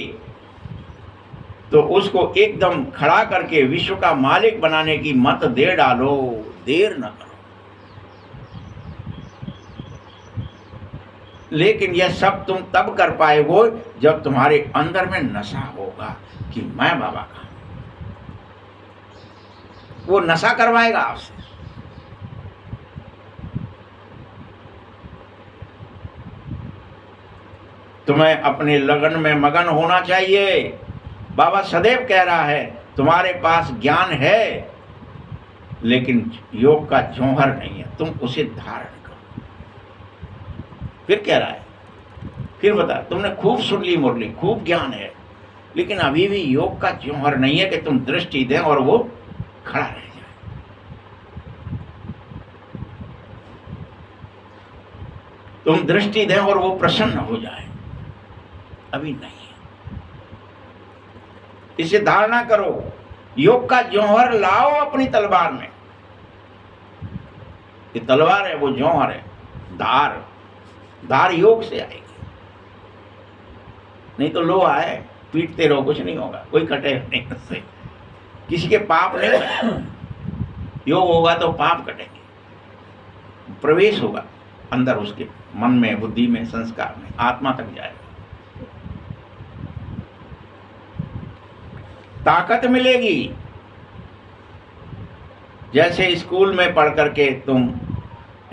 Speaker 1: तो उसको एकदम खड़ा करके विश्व का मालिक बनाने की मत दे डालो, देर न करो। लेकिन यह सब तुम तब कर पाएगो जब तुम्हारे अंदर में नशा होगा कि मैं बाबा का। वो नशा करवाएगा आपसे। तुम्हें अपने लगन में मगन होना चाहिए। बाबा सदैव कह रहा है तुम्हारे पास ज्ञान है, लेकिन योग का जौहर नहीं है, तुम उसे धारण करो। फिर कह रहा है, फिर बता, तुमने खूब सुन ली मुरली, खूब ज्ञान है, लेकिन अभी भी योग का जौहर नहीं है कि तुम दृष्टि दें और वो खड़ा रह जाए। तुम दृष्टि दें और वो प्रसन्न हो जाए, अभी नहीं है। इसे धारणा करो, योग का जौहर लाओ अपनी तलवार में। ये तलवार है, वो जौहर है, धार, धार योग से आएगी। नहीं तो लोहा है, पीटते रहो, कुछ नहीं होगा, कोई कटेगा नहीं उससे, किसी के पाप नहीं कटेंगे। योग होगा तो पाप कटेंगे, प्रवेश होगा अंदर उसके मन में, बुद्धि में, संस्कार में, आत्मा तक जाएगा, ताकत मिलेगी। जैसे स्कूल में पढ़ करके तुम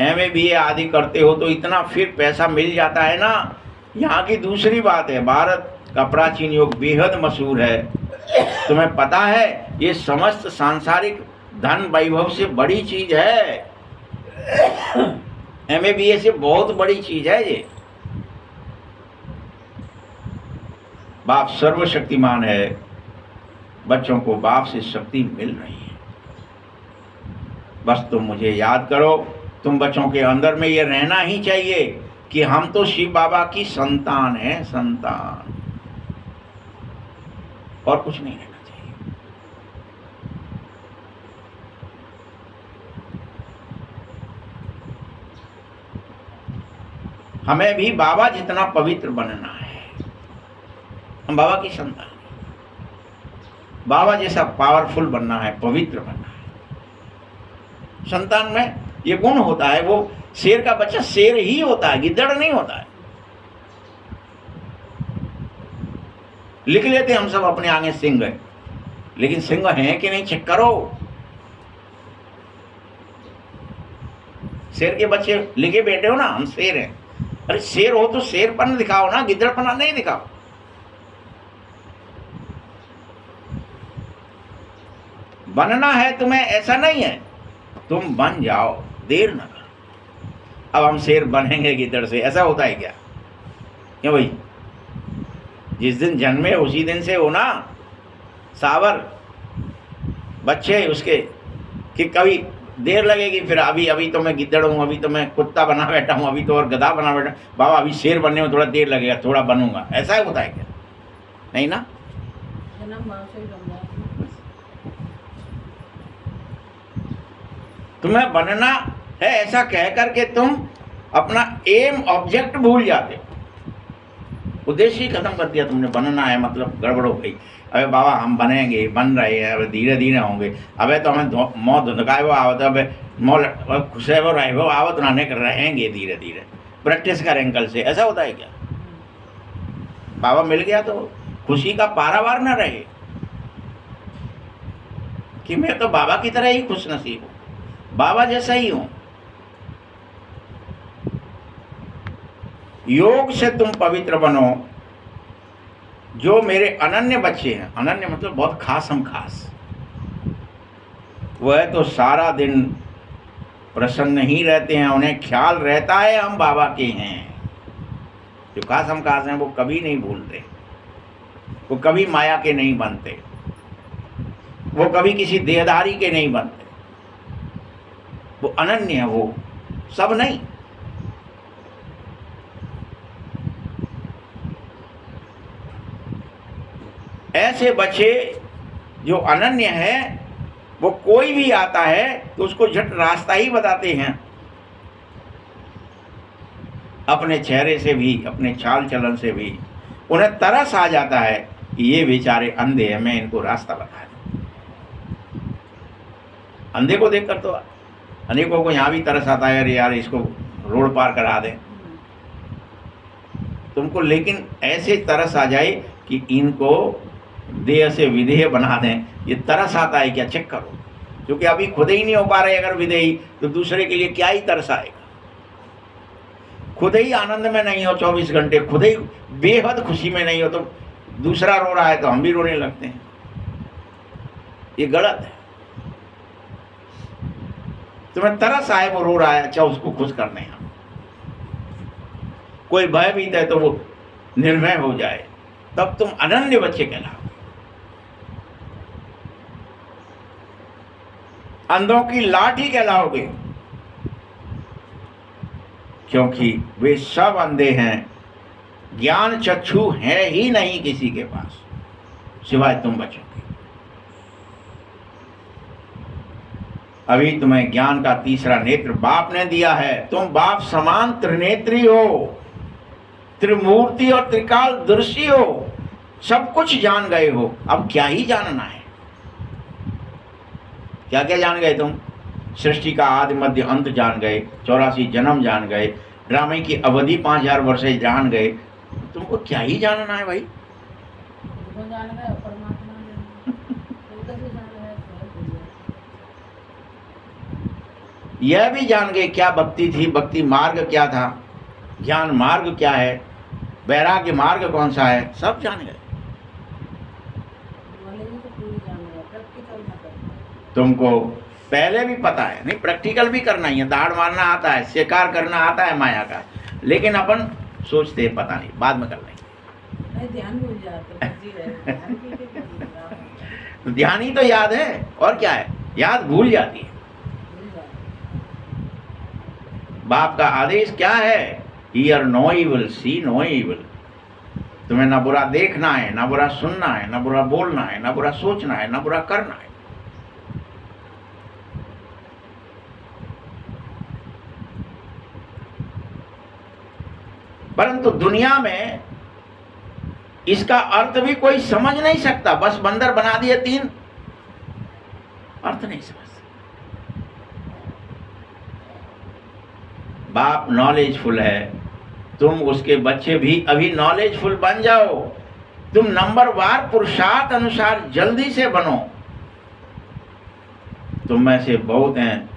Speaker 1: MA BA आदि करते हो तो इतना फिर पैसा मिल जाता है ना। यहाँ की दूसरी बात है, भारत का प्राचीन योग बेहद मशहूर है। तुम्हें पता है, ये समस्त सांसारिक धन वैभव से बड़ी चीज है। MA BA से बहुत बड़ी चीज है ये। बाप सर्वशक्तिमान है, बच्चों को बाप से शक्ति मिल रही है। बस तुम मुझे याद करो, तुम बच्चों के अंदर में ये रहना ही चाहिए कि हम तो शिव बाबा की संतान हैं, संतान, और कुछ नहीं रहना चाहिए। हमें भी बाबा जितना पवित्र बनना है। हम बाबा की संतान हैं, बाबा जैसा पावरफुल बनना है, पवित्र बनना है। संतान में ये गुण होता है, वो शेर का बच्चा शेर ही होता है, गिद्दड़ नहीं होता है। लिख लेते हम सब अपने आगे सिंह है, लेकिन सिंह हैं कि नहीं चेक करो। शेर के बच्चे लिखे बैठे हो ना, हम शेर हैं। अरे शेर हो तो शेरपन दिखाओ ना, गिद्दड़पना नहीं दिखाओ। बनना है तुम्हें, ऐसा नहीं है, तुम बन जाओ, देर न करो। अब हम शेर बनेंगे गिद्दड़ से, ऐसा होता है क्या? क्यों भाई, जिस दिन जन्मे उसी दिन से हो ना सावर बच्चे उसके, कि कभी देर लगेगी, फिर अभी अभी तो मैं गिद्दड़ हूँ, अभी तो मैं कुत्ता बना बैठा हूँ, अभी तो और गधा बना बैठा, बाबा अभी शेर बनने में थोड़ा देर लगेगा, थोड़ा बनूंगा, ऐसा होता है क्या? नहीं ना। तुम्हें बनना है, ऐसा कह करके तुम अपना एम ऑब्जेक्ट भूल जाते हो, उद्देश्य ही खत्म कर दिया तुमने। बनना है मतलब गड़बड़ हो गई। अबे बाबा हम बनेंगे, बन रहे हैं, अब धीरे धीरे होंगे। अबे तो हमें मौत धुंधकाए वो आवत, अब मौ खुशे वो रहे वो आवत रहने रहेंगे, धीरे धीरे प्रैक्टिस करेंगे कल से, ऐसा होता है क्या? बाबा मिल गया तो खुशी का पारावार न रहे कि मैं तो बाबा की तरह ही खुश नसीब हूँ, बाबा जैसा ही हूं। योग से तुम पवित्र बनो। जो मेरे अनन्य बच्चे हैं, अनन्य मतलब बहुत खास, हम खास, वह तो सारा दिन प्रसन्न ही रहते हैं, उन्हें ख्याल रहता है हम बाबा के हैं। जो खास हम खास हैं वो कभी नहीं भूलते, वो कभी माया के नहीं बनते, वो कभी किसी देहधारी के नहीं बनते, वो अनन्य है, वो सब नहीं। ऐसे बच्चे जो अनन्य है, वो कोई भी आता है तो उसको झट रास्ता ही बताते हैं, अपने चेहरे से भी, अपने चाल चलन से भी। उन्हें तरस आ जाता है कि ये बेचारे अंधे हैं, मैं इनको रास्ता बता दूं। अंधे को देखकर तो अनेकों को यहाँ भी तरस आता है, अरे यार इसको रोड पार करा दें तुमको, लेकिन ऐसे तरस आ जाए कि इनको देह से विधेय बना दें, ये तरस आता है क्या? चेक करो। क्योंकि अभी खुद ही नहीं हो पा रहे अगर विधेयी, तो दूसरे के लिए क्या ही तरस आएगा। खुद ही आनंद में नहीं हो 24 घंटे, खुद ही बेहद खुशी में नहीं हो, तो दूसरा रो रहा है तो हम भी रोने लगते हैं। ये गलत है। तुम्हें तरस आए, वो रो रहा है, अच्छा उसको खुश करने हैं। कोई भयभीत है तो वो निर्भय हो जाए, तब तुम अनन्य बच्चे कहलाओ। अंधों की लाठी कहलाओगे, क्योंकि वे सब अंधे हैं, ज्ञान चक्षु है ही नहीं किसी के पास सिवाय तुम बच्चों के। अभी तुम्हें ज्ञान का तीसरा नेत्र बाप ने दिया है। तुम बाप समान त्रिनेत्री हो, त्रिमूर्ति और त्रिकाल दर्शी हो, सब कुछ जान गए हो। अब क्या ही जानना है? क्या क्या जान गए तुम? सृष्टि का आदि मध्य अंत जान गए, 84 जन्म जान गए, ड्रामे की अवधि 5000 वर्ष जान गए। तुमको क्या ही जानना है भाई?
Speaker 2: जान गए परमात्मा
Speaker 1: यह भी जान गए क्या भक्ति थी, भक्ति मार्ग क्या था, ज्ञान मार्ग क्या है, वैराग्य मार्ग कौन सा है, सब जान गए। तुमको पहले भी पता है, नहीं प्रैक्टिकल भी करना ही है, दाढ़ मारना आता है, शिकार करना आता है माया का, लेकिन अपन सोचते हैं पता नहीं, बाद में कर लेंगे।
Speaker 2: ध्यान भूल जाते
Speaker 1: तो ध्यान ही तो याद है, और क्या है? याद भूल जाती है। बाप का आदेश क्या है? Hear no evil, see no evil. तुम्हें ना बुरा देखना है, ना बुरा सुनना है, ना बुरा बोलना है, ना बुरा सोचना है, ना बुरा करना है। परंतु दुनिया में इसका अर्थ भी कोई समझ नहीं सकता। बस बंदर बना दिए 3, अर्थ नहीं समझ। बाप नॉलेजफुल है, तुम उसके बच्चे भी अभी नॉलेजफुल बन जाओ। तुम नंबरवार पुरुषार्थ अनुसार जल्दी से बनो। तुम में से बहुत हैं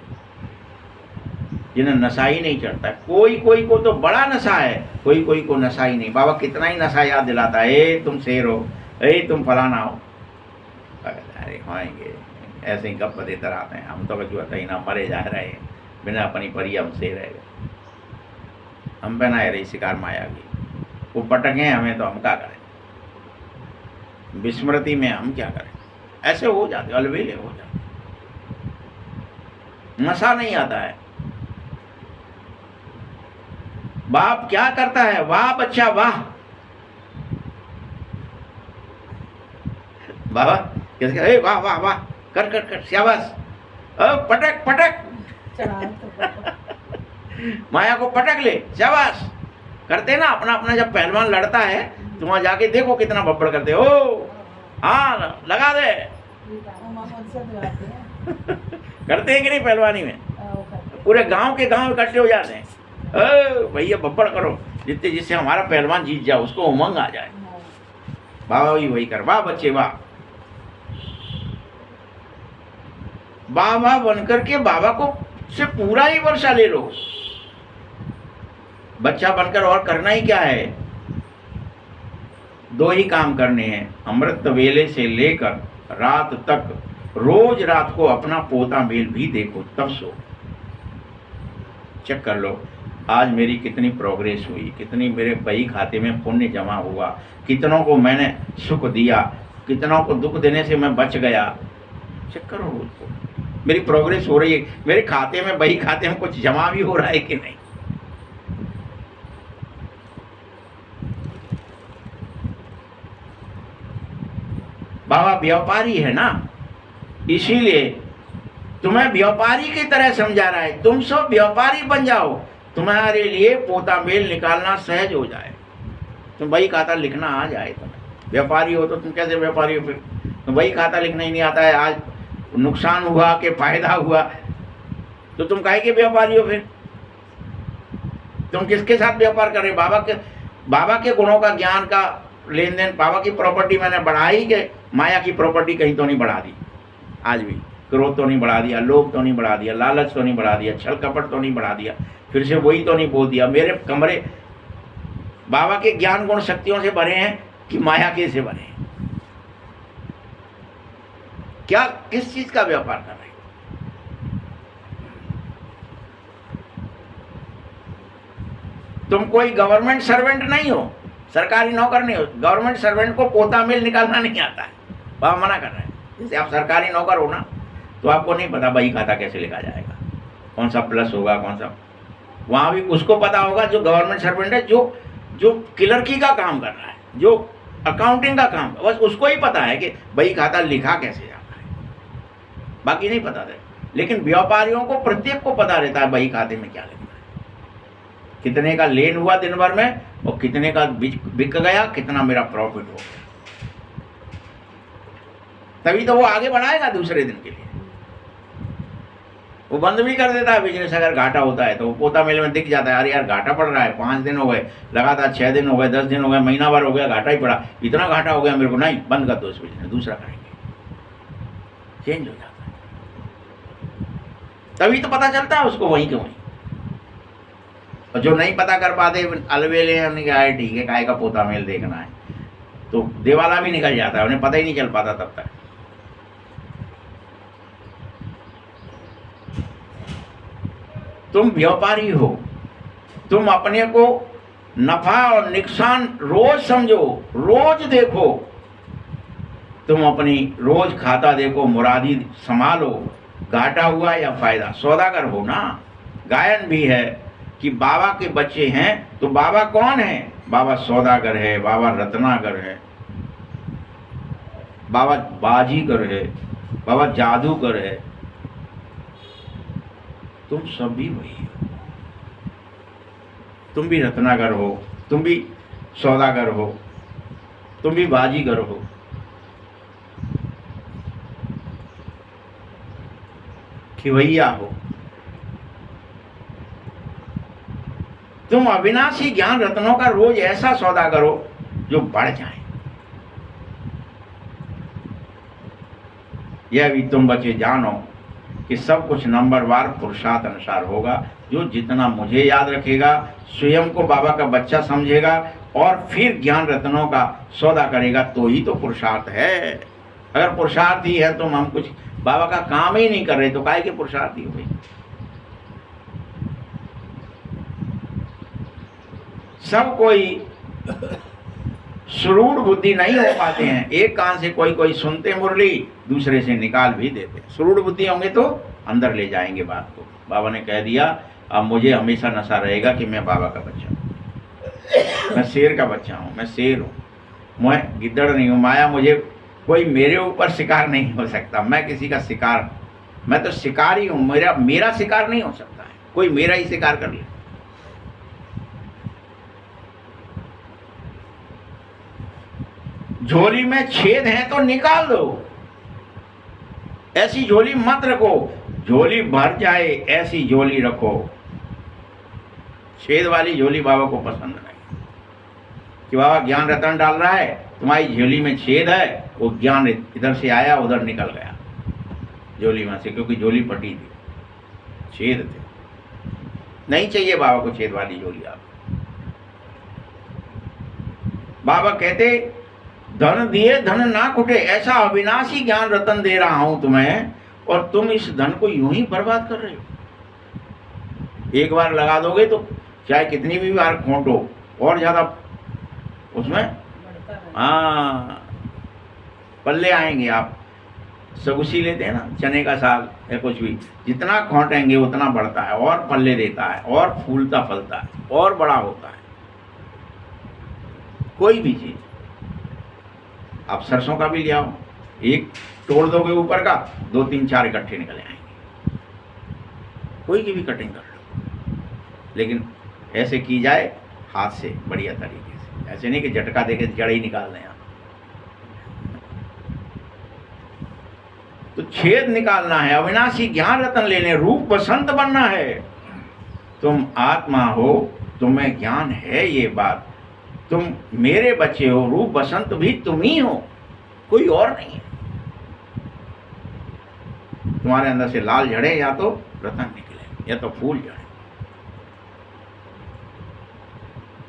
Speaker 1: जिन्हें नशा ही नहीं चढ़ता। कोई कोई को तो बड़ा नशा है, कोई कोई को नशा ही नहीं। बाबा कितना ही नशा याद दिलाता है, ए तुम शेर हो, ए तुम फलाना हो। अरे होएंगे ऐसे ही गप देते रहते हैं। हम तो कचू ही ना मरे जा रहे हैं, बिना अपनी परी हम से रह गए, हम पे ना रही शिकार माया की। वो पटके हमें तो हम क्या करें, विस्मृति में हम क्या करें। ऐसे हो जाते, अलबेले हो जाते, नशा नहीं आता है। बाप क्या करता है? वाह बच्चा वाह। बाबा कैसे? वाह वाह वाह, कर कर कर, शाबाश, पटक पटक माया को पटक ले, शाबाश। करते ना अपना अपना। जब पहलवान लड़ता है तो वहां जाके देखो कितना बब्बड़ करते हो। हाँ लगा दे। करते हैं कि नहीं पहलवानी में? पूरे गांव के गांव इकट्ठे हो जाते हैं, भैया बब्बड़ करो, जितने जिससे हमारा पहलवान जीत जाए, उसको उमंग आ जाए। बाबा वही कर, वाह बच्चे वाह। बाबा बनकर के बाबा को से पूरा ही वर्षा ले लो। बच्चा बनकर और करना ही क्या है? 2 ही काम करने हैं। अमृत वेले से लेकर रात तक रोज रात को अपना पोता मेल भी देखो, तब सो। चेक कर लो आज मेरी कितनी प्रोग्रेस हुई, कितनी मेरे बही खाते में पुण्य जमा हुआ, कितनों को मैंने सुख दिया, कितनों को दुख देने से मैं बच गया। चेक करो रोज को, मेरी प्रोग्रेस हो रही है, मेरे खाते में बही खाते में कुछ जमा भी हो रहा है कि नहीं। बाबा व्यापारी है ना, इसीलिए तुम्हें व्यापारी की तरह समझा रहा है। तुम सब व्यापारी बन जाओ, तुम्हारे लिए पोता मेल निकालना सहज हो जाए, तुम बही खाता लिखना आ जाए। तुम्हें व्यापारी हो तो तुम कैसे व्यापारी हो? फिर तुम बही खाता लिखना ही नहीं आता है, आज नुकसान हुआ कि फायदा हुआ, तो तुम काहे के व्यापारी हो? फिर तुम किसके साथ व्यापार कर रहे? बाबा के गुणों का, ज्ञान का लेन देन। बाबा की प्रॉपर्टी मैंने बढ़ाई कि माया की प्रॉपर्टी कहीं तो नहीं बढ़ा दी? आज भी क्रोध तो नहीं बढ़ा दिया, लोभ तो नहीं बढ़ा दिया, लालच तो नहीं बढ़ा दिया, छल कपट तो नहीं बढ़ा दिया, फिर से वही तो नहीं बोल दिया। मेरे कमरे बाबा के ज्ञान गुण शक्तियों से भरे हैं कि माया के से भरे हैं? क्या किस चीज का व्यापार कर रहे हैं? तुम कोई गवर्नमेंट सर्वेंट नहीं हो, सरकारी नौकर नहीं हो। गवर्नमेंट सर्वेंट को पोता मेल निकालना नहीं आता है, बाबा मना कर रहे हैं। जैसे आप सरकारी नौकर हो ना, तो आपको नहीं पता बही खाता कैसे लिखा जाएगा, कौन सा प्लस होगा कौन सा। वहाँ भी उसको पता होगा जो गवर्नमेंट सर्वेंट है, जो क्लर्की का काम कर रहा है, जो अकाउंटिंग का काम, बस उसको ही पता है कि बही खाता लिखा कैसे जाता है, बाकी नहीं पता है। लेकिन व्यापारियों को प्रत्येक को पता रहता है बही खाते में क्या लिखना है, कितने का लेन हुआ दिन भर में और कितने का बिक गया, कितना मेरा प्रॉफिट हो गया। तभी तो वो आगे बढ़ाएगा दूसरे दिन के लिए। वो बंद भी कर देता है बिजनेस अगर घाटा होता है तो। वो पोता मेल में दिख जाता है, अरे यार घाटा पड़ रहा है, 5 दिन हो गए लगातार, 6 दिन हो गए, 10 दिन हो गए, महीना भर हो गया, घाटा ही पड़ा, इतना घाटा हो गया मेरे को, नहीं बंद कर दो इस बिजनेस, दूसरा करेंगे। चेंज हो जाता है, तभी तो पता चलता है उसको वहीं के वहीं। और जो नहीं पता कर पाते अलवेले हैं, उन्हें कहा ठीक है काय का पोता मेल देखना है, तो देवाला भी निकल जाता है, उन्हें पता ही नहीं चल पाता तब तक। तुम व्यापारी हो, तुम अपने को नफा और नुकसान रोज समझो, रोज देखो, तुम अपनी रोज खाता देखो, मुरादी संभालो, घाटा हुआ या फायदा। सौदागर हो ना। गायन भी है कि बाबा के बच्चे हैं, तो बाबा कौन है? बाबा सौदागर है, बाबा रत्नाकर है, बाबा बाजीगर है, बाबा जादूगर है। तुम सब भी वही हो, तुम भी रत्नाकर हो, तुम भी सौदागर हो, तुम भी बाजीगर हो। खिवैया हो। तुम अविनाशी ज्ञान रत्नों का रोज ऐसा सौदा करो जो बढ़ जाए। यह भी तुम बच्चे जानो कि सब कुछ नंबरवार पुरुषार्थ अनुसार होगा। जो जितना मुझे याद रखेगा, स्वयं को बाबा का बच्चा समझेगा और फिर ज्ञान रत्नों का सौदा करेगा, तो ही तो पुरुषार्थ है। अगर पुरुषार्थ ही है तो हम कुछ बाबा का काम ही नहीं कर रहे, तो काहे के पुरुषार्थ ही हुए। सब कोई सुरूढ़ बुद्धि नहीं हो पाते हैं। एक कान से कोई कोई सुनते मुरली, दूसरे से निकाल भी देते। सुरूढ़ बुद्धि होंगे तो अंदर ले जाएंगे बात को। बाबा ने कह दिया, अब मुझे हमेशा नशा रहेगा कि मैं बाबा का बच्चा हूँ, मैं शेर का बच्चा हूँ, मैं शेर हूँ, मैं गिद्दड़ नहीं हूँ। माया मुझे कोई मेरे ऊपर शिकार नहीं हो सकता। मैं किसी का शिकार, मैं तो शिकारी हूँ, मेरा शिकार नहीं हो सकता है। कोई मेरा ही शिकार कर ले। झोली में छेद है तो निकाल दो, ऐसी झोली मत रखो। झोली भर जाए ऐसी झोली रखो। छेद वाली झोली बाबा को पसंद नहीं कि बाबा ज्ञान रतन डाल रहा है, तुम्हारी झोली में छेद है, वो ज्ञान इधर से आया उधर निकल गया झोली में से, क्योंकि झोली फटी थी, छेद थे। नहीं चाहिए बाबा को छेद वाली झोली। आप बाबा कहते धन दिए धन ना खुटे, ऐसा अविनाशी ज्ञान रतन दे रहा हूं तुम्हें, और तुम इस धन को यूं ही बर्बाद कर रहे हो। एक बार लगा दोगे तो चाहे कितनी भी बार खोटो, और ज्यादा उसमें पल्ले आएंगे। आप सगुसी लेते हैं ना, चने का साग या कुछ भी, जितना खोटेंगे उतना बढ़ता है और पल्ले देता है और फूलता फलता है और बड़ा होता है। कोई भी चीज, आप सरसों का भी ले आओ, एक तोड़ दोगे ऊपर का, 2 3 4 इकट्ठे निकले आएंगे। कोई की भी कटिंग कर लो, लेकिन ऐसे की जाए हाथ से बढ़िया तरीके से, ऐसे नहीं कि झटका देके जड़ ही निकाल दें आप। तो छेद निकालना है, अविनाशी ज्ञान रतन लेने, रूप बसंत बनना है। तुम आत्मा हो, तुम्हें ज्ञान है ये बात, तुम मेरे बच्चे हो, रूप बसंत भी तुम ही हो, कोई और नहीं है। तुम्हारे अंदर से लाल झड़े या तो रतन निकले या तो फूल झड़े।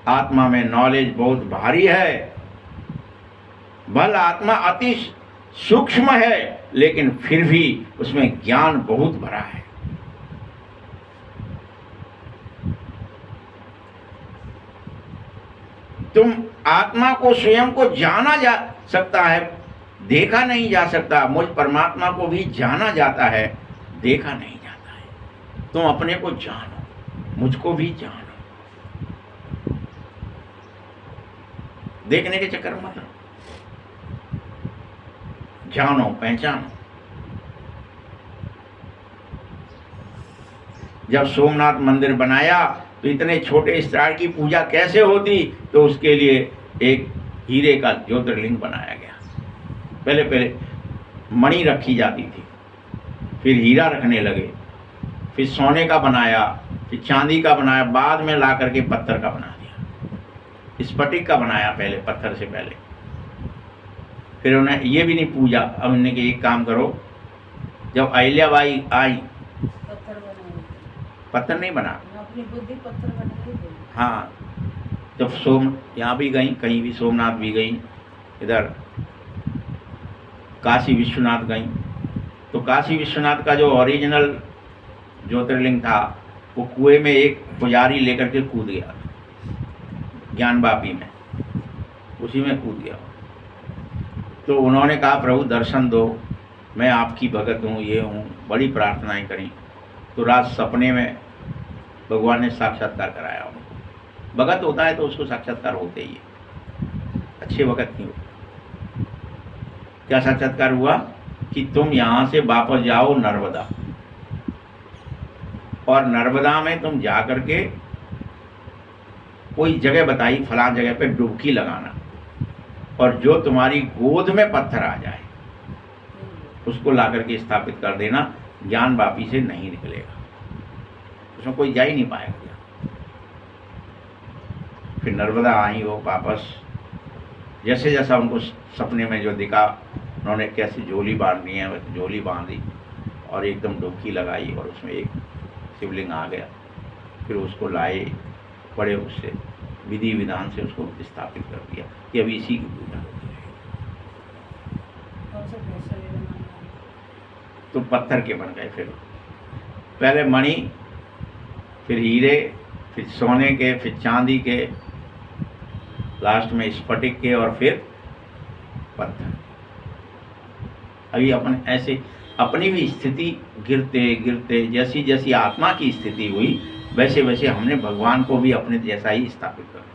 Speaker 1: आत्मा में नॉलेज बहुत भारी है, भल आत्मा अति सूक्ष्म है, लेकिन फिर भी उसमें ज्ञान बहुत भरा है। तुम आत्मा को, स्वयं को जाना जा सकता है, देखा नहीं जा सकता। मुझ परमात्मा को भी जाना जाता है, देखा नहीं जाता है। तुम अपने को जानो, मुझको भी जानो। देखने के चक्कर में मत रहो, जानो, पहचानो। जब सोमनाथ मंदिर बनाया तो इतने छोटे स्टार की पूजा कैसे होती, तो उसके लिए एक हीरे का ज्योतिर्लिंग बनाया गया। पहले मणि रखी जाती थी, फिर हीरा रखने लगे, फिर सोने का बनाया, फिर चांदी का बनाया, बाद में ला करके पत्थर का बना दिया। स्फटिक का बनाया पहले, पत्थर से पहले। फिर उन्हें ये भी नहीं पूजा। अब उन्होंने कि एक काम करो, जब अहिल्याबाई आई, पत्थर नहीं बना,
Speaker 2: अपनी बुद्धि पत्थर बना।
Speaker 1: हाँ, जब यहाँ भी गई, कहीं भी सोमनाथ भी गई, इधर काशी विश्वनाथ गई, तो काशी विश्वनाथ का जो ओरिजिनल ज्योतिर्लिंग था, वो कुएं में एक पुजारी लेकर के कूद गया, ज्ञानवापी में, उसी में कूद गया। तो उन्होंने कहा, प्रभु दर्शन दो, मैं आपकी भगत हूँ, ये हूँ, बड़ी प्रार्थनाएं करी। तो रात सपने में भगवान ने साक्षात्कार कराया उनको। भगत होता है तो उसको साक्षात्कार होते ही है, अच्छे भगत नहीं होते। क्या साक्षात्कार हुआ कि तुम यहाँ से वापस जाओ नर्मदा, और नर्मदा में तुम जा करके कोई जगह बताई, फलां जगह पे डुबकी लगाना, और जो तुम्हारी गोद में पत्थर आ जाए उसको ला करके स्थापित कर देना, ज्ञानवापी से नहीं निकलेगा, उसमें कोई जा ही नहीं पाएगा। फिर नर्मदा आई वो वापस, जैसे जैसा उनको सपने में जो दिखा, उन्होंने कैसे झोली बांधनी है वैसे झोली बांधी और एकदम डुबकी लगाई, और उसमें एक शिवलिंग आ गया। फिर उसको लाए, बड़े उससे विधि विधान से उसको स्थापित कर दिया कि अभी इसी की पूजा होती है। तो पत्थर के बन गए, फिर पहले मणि, फिर हीरे, फिर सोने के, फिर चांदी के, लास्ट में स्फटिक के, और फिर पत्थर। अभी अपन ऐसे अपनी भी स्थिति गिरते गिरते, जैसी जैसी आत्मा की स्थिति हुई, वैसे वैसे हमने भगवान को भी अपने जैसा ही स्थापित कर दिया।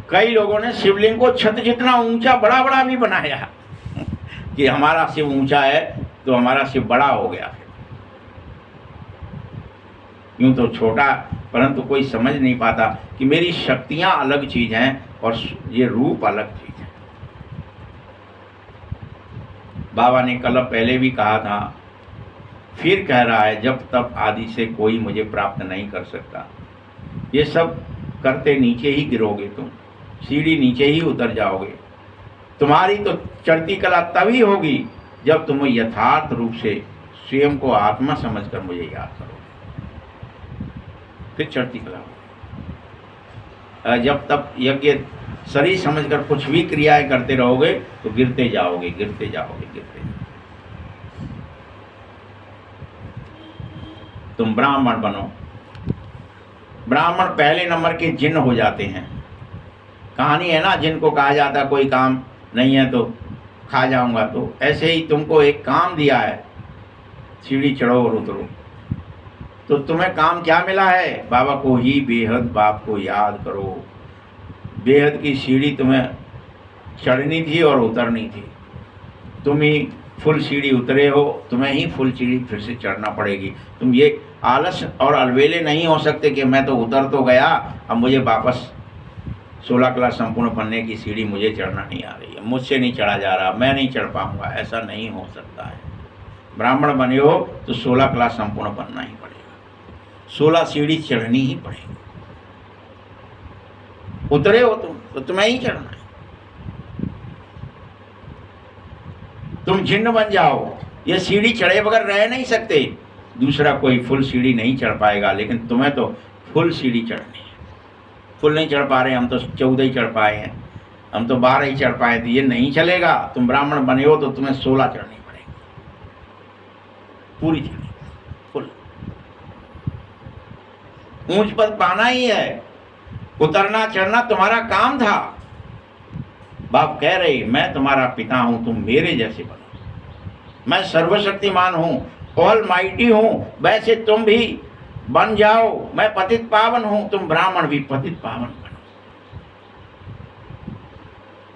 Speaker 1: कई लोगों ने शिवलिंग को छत जितना ऊंचा बड़ा बड़ा भी बनाया कि हमारा शिव ऊंचा है तो हमारा शिव बड़ा हो गया। यूं तो छोटा, परंतु कोई समझ नहीं पाता कि मेरी शक्तियां अलग चीज हैं और ये रूप अलग चीज है। बाबा ने कल पहले भी कहा था, फिर कह रहा है, जब तक आदि से कोई मुझे प्राप्त नहीं कर सकता। ये सब करते नीचे ही गिरोगे, तुम सीढ़ी नीचे ही उतर जाओगे। तुम्हारी तो चढ़ती कला तभी होगी जब तुम यथार्थ रूप से स्वयं को आत्मा समझकर मुझे याद करोगे, फिर चढ़ती कला होगी। जब तक यज्ञ शरीर समझकर कुछ भी क्रियाएं करते रहोगे तो गिरते जाओगे, गिरते जाओगे, गिरते जाओगे। तुम ब्राह्मण बनो। ब्राह्मण पहले नंबर के जिन्न हो जाते हैं। कहानी है ना, जिनको कहा जाता कोई काम नहीं है तो खा जाऊंगा, तो ऐसे ही तुमको एक काम दिया है, सीढ़ी चढ़ो और उतरो। तो तुम्हें काम क्या मिला है? बाबा को ही बेहद बाप को याद करो। बेहद की सीढ़ी तुम्हें चढ़नी थी और उतरनी थी। तुम ही फुल सीढ़ी उतरे हो, तुम्हें ही फुल सीढ़ी फिर से चढ़ना पड़ेगी। तुम ये आलस और अलवेले नहीं हो सकते कि मैं तो उतर तो गया, अब मुझे वापस 16 क्लास संपूर्ण बनने की सीढ़ी मुझे चढ़ना नहीं आ रही है, मुझसे नहीं चढ़ा जा रहा, मैं नहीं चढ़ पाऊंगा। ऐसा नहीं हो सकता है। ब्राह्मण बने हो तो 16 क्लास संपूर्ण बनना ही पड़ेगा, 16 सीढ़ी चढ़नी ही पड़ेगी। उतरे हो तुम तो तुम्हें ही चढ़ना है। तुम जिन्न बन जाओ, ये सीढ़ी चढ़े बगैर रह नहीं सकते। दूसरा कोई फुल सीढ़ी नहीं चढ़ पाएगा, लेकिन तुम्हें तो फुल सीढ़ी चढ़नी है। फुल नहीं चढ़ पा रहे, हम तो 14 ही चढ़ पाए हैं, हम तो 12 ही चढ़ पाए थे, ये नहीं चलेगा। तुम ब्राह्मण बने हो तो तुम्हें 16 चढ़नी पड़ेगी, पूरी चढ़नी फुल। ऊंच पद पाना ही है, उतरना चढ़ना तुम्हारा काम था। बाप कह रहे मैं तुम्हारा पिता हूं, तुम मेरे जैसे बनो, मैं सर्वशक्तिमान हूं, ऑल माइटी हूं, वैसे तुम भी बन जाओ। मैं पतित पावन हूं, तुम ब्राह्मण भी पतित पावन बनो।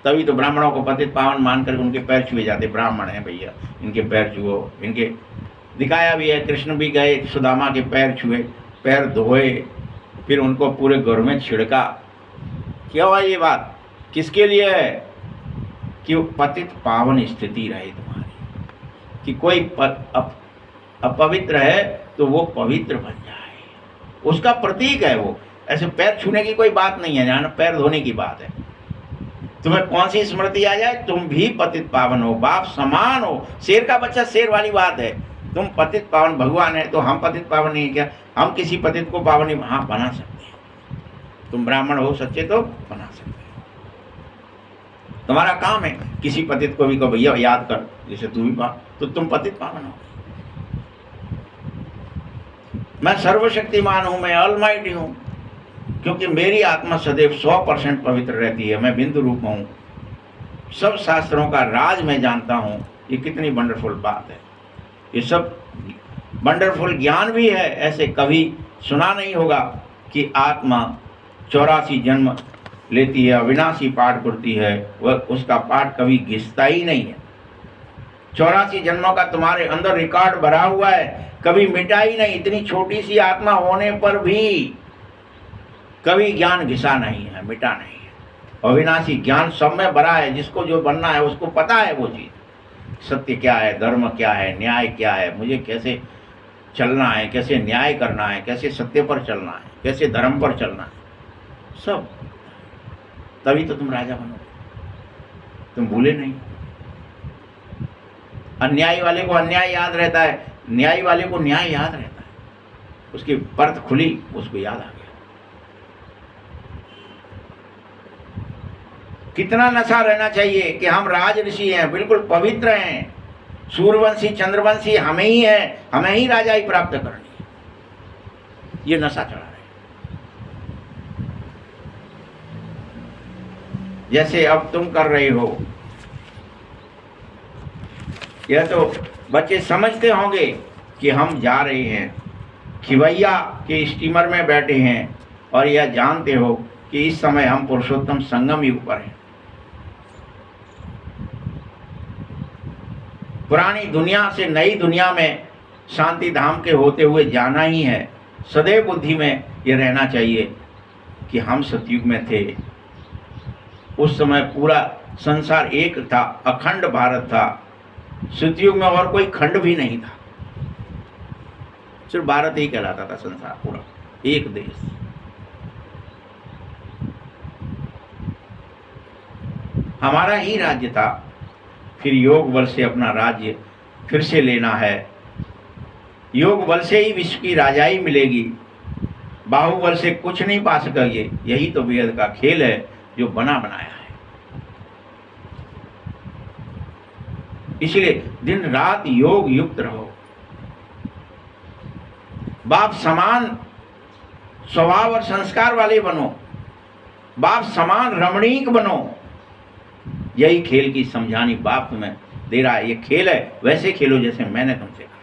Speaker 1: तभी तो ब्राह्मणों को पतित पावन मानकर उनके पैर छुए जाते, ब्राह्मण हैं भैया इनके पैर छुओ। इनके दिखाया भी है, कृष्ण भी गए सुदामा के पैर छुए, पैर धोए, फिर उनको पूरे घर में छिड़का। क्या हुआ ये बात किसके लिए है? कि वो पतित पावन स्थिति रहे तुम्हारी, कि कोई अपवित्र है तो वो पवित्र बन जाए, उसका प्रतीक है वो। ऐसे पैर छूने की कोई बात नहीं है, जाना पैर धोने की बात है। तुम्हें कौन सी स्मृति आ जाए, तुम भी पतित पावन हो, बाप समान हो। शेर का बच्चा शेर वाली बात है। तुम पतित पावन, भगवान है तो हम पतित पावन नहीं, क्या हम किसी पतित को पावन नहीं? हाँ बना सकते हैं। तुम ब्राह्मण हो सच्चे तो बना सकते हो। तुम्हारा काम है किसी पतित को भी कहो भैया याद कर, जैसे तू भी तो तुम पतित पावन हो। मैं सर्वशक्तिमान हूं, मैं ऑलमाइटी हूं, क्योंकि मेरी आत्मा सदैव 100% पवित्र रहती है। मैं बिंदु रूप हूं, सब शास्त्रों का राज मैं जानता हूं। ये कितनी वंडरफुल बात है। ये सब वंडरफुल ज्ञान भी है। ऐसे कभी सुना नहीं होगा कि आत्मा 84 जन्म लेती है, अविनाशी पाठ करती है, वह उसका पाठ कभी घिसता ही नहीं है। 84 जन्मों का तुम्हारे अंदर रिकॉर्ड भरा हुआ है, कभी मिटा ही नहीं। इतनी छोटी सी आत्मा होने पर भी कभी ज्ञान घिसा नहीं है, मिटा नहीं है। अविनाशी ज्ञान सब में भरा है। जिसको जो बनना है उसको पता है वो चीज, सत्य क्या है, धर्म क्या है, न्याय क्या है, मुझे कैसे चलना है, कैसे न्याय करना है, कैसे सत्य पर चलना है, कैसे धर्म पर चलना है, सब। तभी तो तुम राजा बनोगे, तुम भूले नहीं। अन्यायी वाले को अन्याय याद रहता है, न्यायी वाले को न्याय याद रहता है। उसकी परत खुली, उसको याद आ गया। कितना नशा रहना चाहिए कि हम राज ऋषि हैं, बिल्कुल पवित्र हैं, सूर्यवंशी चंद्रवंशी हमें ही है, हमें ही राजाई प्राप्त करनी है। ये नशा चढ़ा रहे। जैसे अब तुम कर रहे हो, यह तो बच्चे समझते होंगे कि हम जा रहे हैं, खिवैया के स्टीमर में बैठे हैं, और यह जानते हो कि इस समय हम पुरुषोत्तम संगम युग पर हैं। पुरानी दुनिया से नई दुनिया में शांति धाम के होते हुए जाना ही है। सदैव बुद्धि में यह रहना चाहिए कि हम सतयुग में थे। उस समय पूरा संसार एक था, अखंड भारत था। सतयुग में और कोई खंड भी नहीं था, सिर्फ भारत ही कहलाता था, संसार पूरा एक देश। हमारा ही राज्य था। फिर योग बल से अपना राज्य फिर से लेना है। योग बल से ही विश्व की राजाई मिलेगी, बाहुबल से कुछ नहीं पा सकोगे। यही तो वेद का खेल है जो बना बनाया है। इसलिए दिन रात योग युक्त रहो, बाप समान स्वभाव और संस्कार वाले बनो, बाप समान रमणीक बनो। यही खेल की समझानी बाप तुम्हें दे रहा है। ये खेल है, वैसे खेलो जैसे मैंने तुमसे कहा।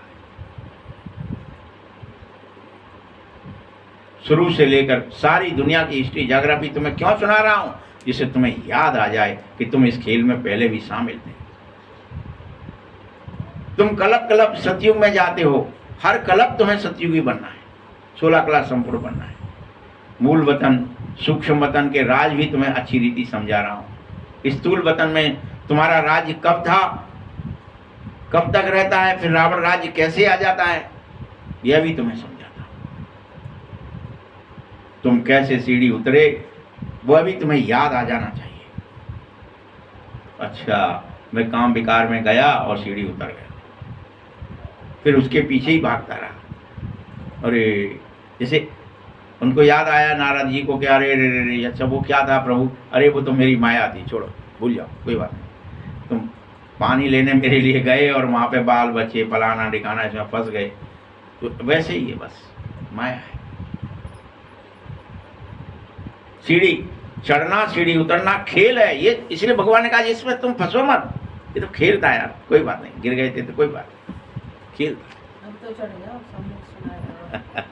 Speaker 1: शुरू से लेकर सारी दुनिया की हिस्ट्री ज्योग्राफी तुम्हें क्यों सुना रहा हूं? जिससे तुम्हें याद आ जाए कि तुम इस खेल में पहले भी शामिल थे। तुम कलप कलप सतयुग में जाते हो, हर कलप तुम्हें सतयुगी बनना है, 16 क्लास संपूर्ण बनना है। मूल वतन सूक्ष्म वतन के राज भी तुम्हें अच्छी रीति समझा रहा हूं। स्थूल वतन में तुम्हारा राज्य कब था, कब तक रहता है, फिर रावण राज्य कैसे आ जाता है, यह भी तुम्हें समझाता हूं। तुम कैसे सीढ़ी उतरे वह भी तुम्हें याद आ जाना चाहिए। अच्छा, मैं काम विकार में गया और सीढ़ी उतर गया, फिर उसके पीछे ही भागता रहा। अरे जैसे उनको याद आया नारद जी को कि अरे रे रे रे, अच्छा वो क्या था प्रभु? अरे वो तो मेरी माया थी, छोड़ो, भूल जाओ, कोई बात नहीं। तुम पानी लेने मेरे लिए गए और वहाँ पे बाल बच्चे फलाना ढिकाना इसमें फंस गए, तो वैसे ही है, बस माया है। सीढ़ी चढ़ना सीढ़ी उतरना खेल है ये, इसलिए भगवान ने कहा इसमें तुम फंसो मत, ये तो खेल था यार, कोई बात नहीं, गिर गए थे तो कोई बात नहीं, खेल था।
Speaker 2: अब तो चढ़ गया, सम्मुख सुनाया।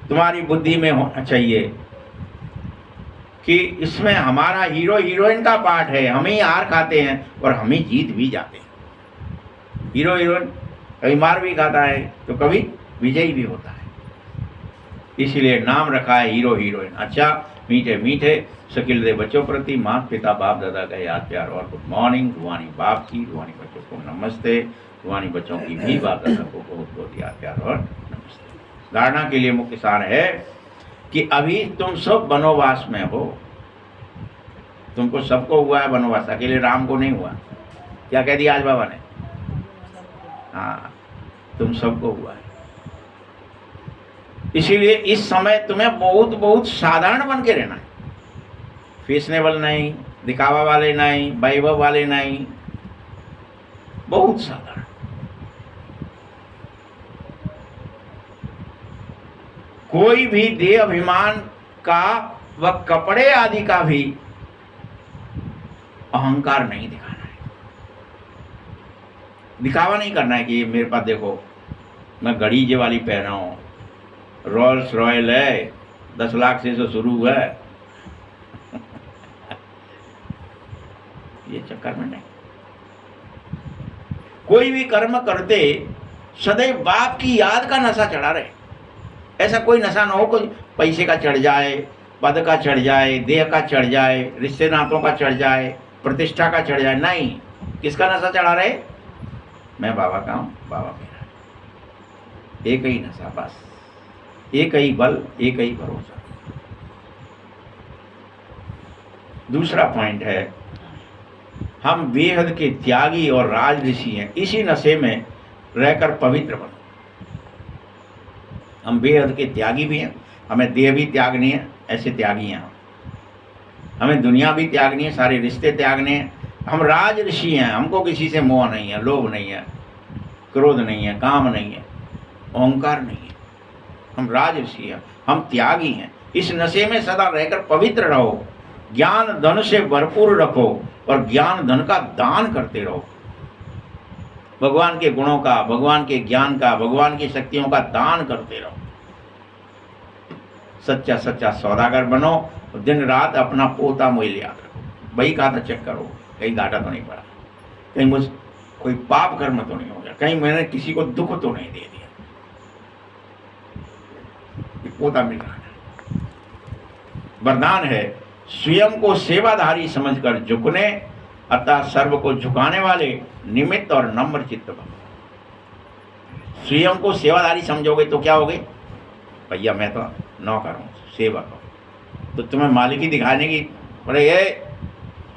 Speaker 1: तुम्हारी बुद्धि में होना चाहिए कि इसमें हमारा हीरो हीरोइन का पार्ट है, हम ही हार खाते हैं और हम ही जीत भी जाते हैं। हीरो हीरोइन कभी मार भी खाता है तो कभी विजयी भी होता है, इसलिए नाम रखा है हीरो हीरोइन। अच्छा, मीठे मीठे शकील दे बच्चों प्रति माता पिता बाप दादा का याद प्यार और गुड मॉर्निंग। रूहानी बाप की, रूहानी बच्चों को नमस्ते, रूहानी बच्चों की भी बाप दादा को बहुत बहुत याद प्यार और नमस्ते। धारणा के लिए मुख्य सार है कि अभी तुम सब वनवास में हो, तुमको सबको हुआ है वनवास, अकेले राम को नहीं हुआ। क्या कह दिया आज बाबा ने? हाँ, तुम सबको हुआ है। इसीलिए इस समय तुम्हें बहुत बहुत साधारण बन के रहना है, फैशनेबल नहीं, दिखावा वाले नहीं, वैभव वाले नहीं, बहुत साधारण। कोई भी देह अभिमान का व कपड़े आदि का भी अहंकार नहीं दिखाना है, दिखावा नहीं करना है कि ये मेरे पास देखो मैं घड़ी जे वाली पहना हूं, रोल्स रॉयल है, 10 लाख से तो शुरू है। ये चक्कर में नहीं। कोई भी कर्म करते सदैव बाप की याद का नशा चढ़ा रहे, ऐसा कोई नशा ना हो कोई पैसे का चढ़ जाए, पद का चढ़ जाए, देह का चढ़ जाए, रिश्ते नातों का चढ़ जाए, प्रतिष्ठा का चढ़ जाए, नहीं। किसका नशा चढ़ा रहे? मैं बाबा का हूं, बाबा मेरा। एक ही नशा, बस एक ही बल, एक ही भरोसा। दूसरा पॉइंट है, हम बेहद के त्यागी और राज ऋषि हैं, इसी नशे में रहकर पवित्र बनो। हम बेहद के त्यागी भी हैं, हमें देह भी त्यागनी है, ऐसे त्यागी हैं। हमें दुनिया भी त्यागनी है, सारे रिश्ते त्यागने हैं। हम राज ऋषि हैं, हमको किसी से मोह नहीं है, लोभ नहीं है, क्रोध नहीं है, काम नहीं है, अहंकार नहीं है। हम राज ऋषि हैं, हम त्यागी हैं। इस नशे में सदा रहकर पवित्र रहो, ज्ञान धन से भरपूर रखो और ज्ञान धन का दान करते रहो। भगवान के गुणों का, भगवान के ज्ञान का, भगवान की शक्तियों का दान करते रहो। सच्चा सच्चा सौदागर बनो, दिन रात अपना पोता मोल याद रखो। वही कहा था, चेक करो कहीं घाटा तो नहीं पड़ा, कहीं मुझ कोई पाप कर्म तो नहीं हो गया, कहीं मैंने किसी को दुख तो नहीं दे दिया। पोता मिल रहा है, वरदान है। स्वयं को सेवाधारी समझकर झुकने अर्थात सर्व को झुकाने वाले निमित्त और नम्र चित्त बनो। स्वयं को सेवाधारी समझोगे तो क्या होगे? भैया मैं तो नौकर हूँ, सेवक हूँ, तो तुम्हें मालिकी दिखाने की, बोले ये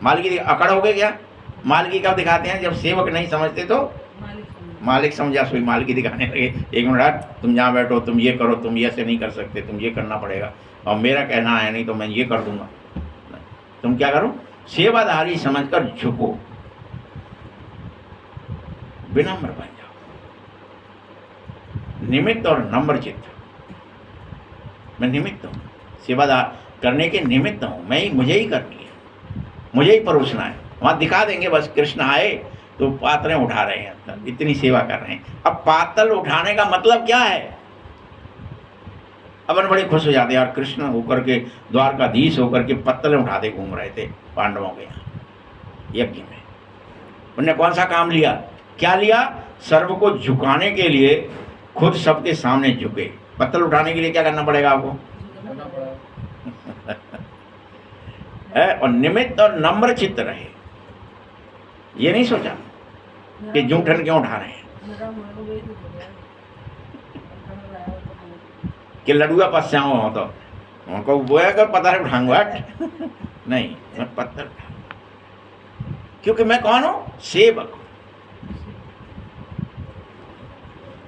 Speaker 1: मालिकी अकड़ हो गए क्या? मालिकी कब दिखाते हैं? जब सेवक नहीं समझते तो मालिक समझा, सोई मालिकी दिखाने लगे। 1 मिनट, तुम जहाँ बैठो, तुम ये करो, तुम ये से नहीं कर सकते, तुम ये करना पड़ेगा, और मेरा कहना है नहीं तो मैं ये कर दूंगा। तुम क्या करो? सेवाधारी समझकर झुको, विनम्र बन जाओ, निमित्त और नम्र चित्त। मैं निमित्त हूँ, सेवादार करने के निमित्त हूँ, मैं ही, मुझे ही करनी है, मुझे ही परोसना है। वहाँ दिखा देंगे बस, कृष्ण आए तो पात्रें उठा रहे हैं, इतनी सेवा कर रहे हैं। अब पातल उठाने का मतलब क्या है? अपन बड़े खुश हो जाते हैं यार, कृष्ण होकर के, द्वारकाधीश होकर के पत्तलें उठाते घूम रहे थे पांडवों के यहाँ यज्ञ में। उन्होंने कौन सा काम लिया? क्या लिया? सर्व को झुकाने के लिए खुद सबके सामने झुके। पत्तल उठाने के लिए क्या करना पड़ेगा आपको? और निमित्त और नम्र चित्त रहे। ये नहीं सोचा कि जूठन क्यों उठा रहे हैं, कि लड़ुआ पस्याओ हो तो उनको बोया कर पत्थर उठाऊंगा। नहीं, मैं पत्थर उठा, क्योंकि मैं कौन हूं? सेवक हूं।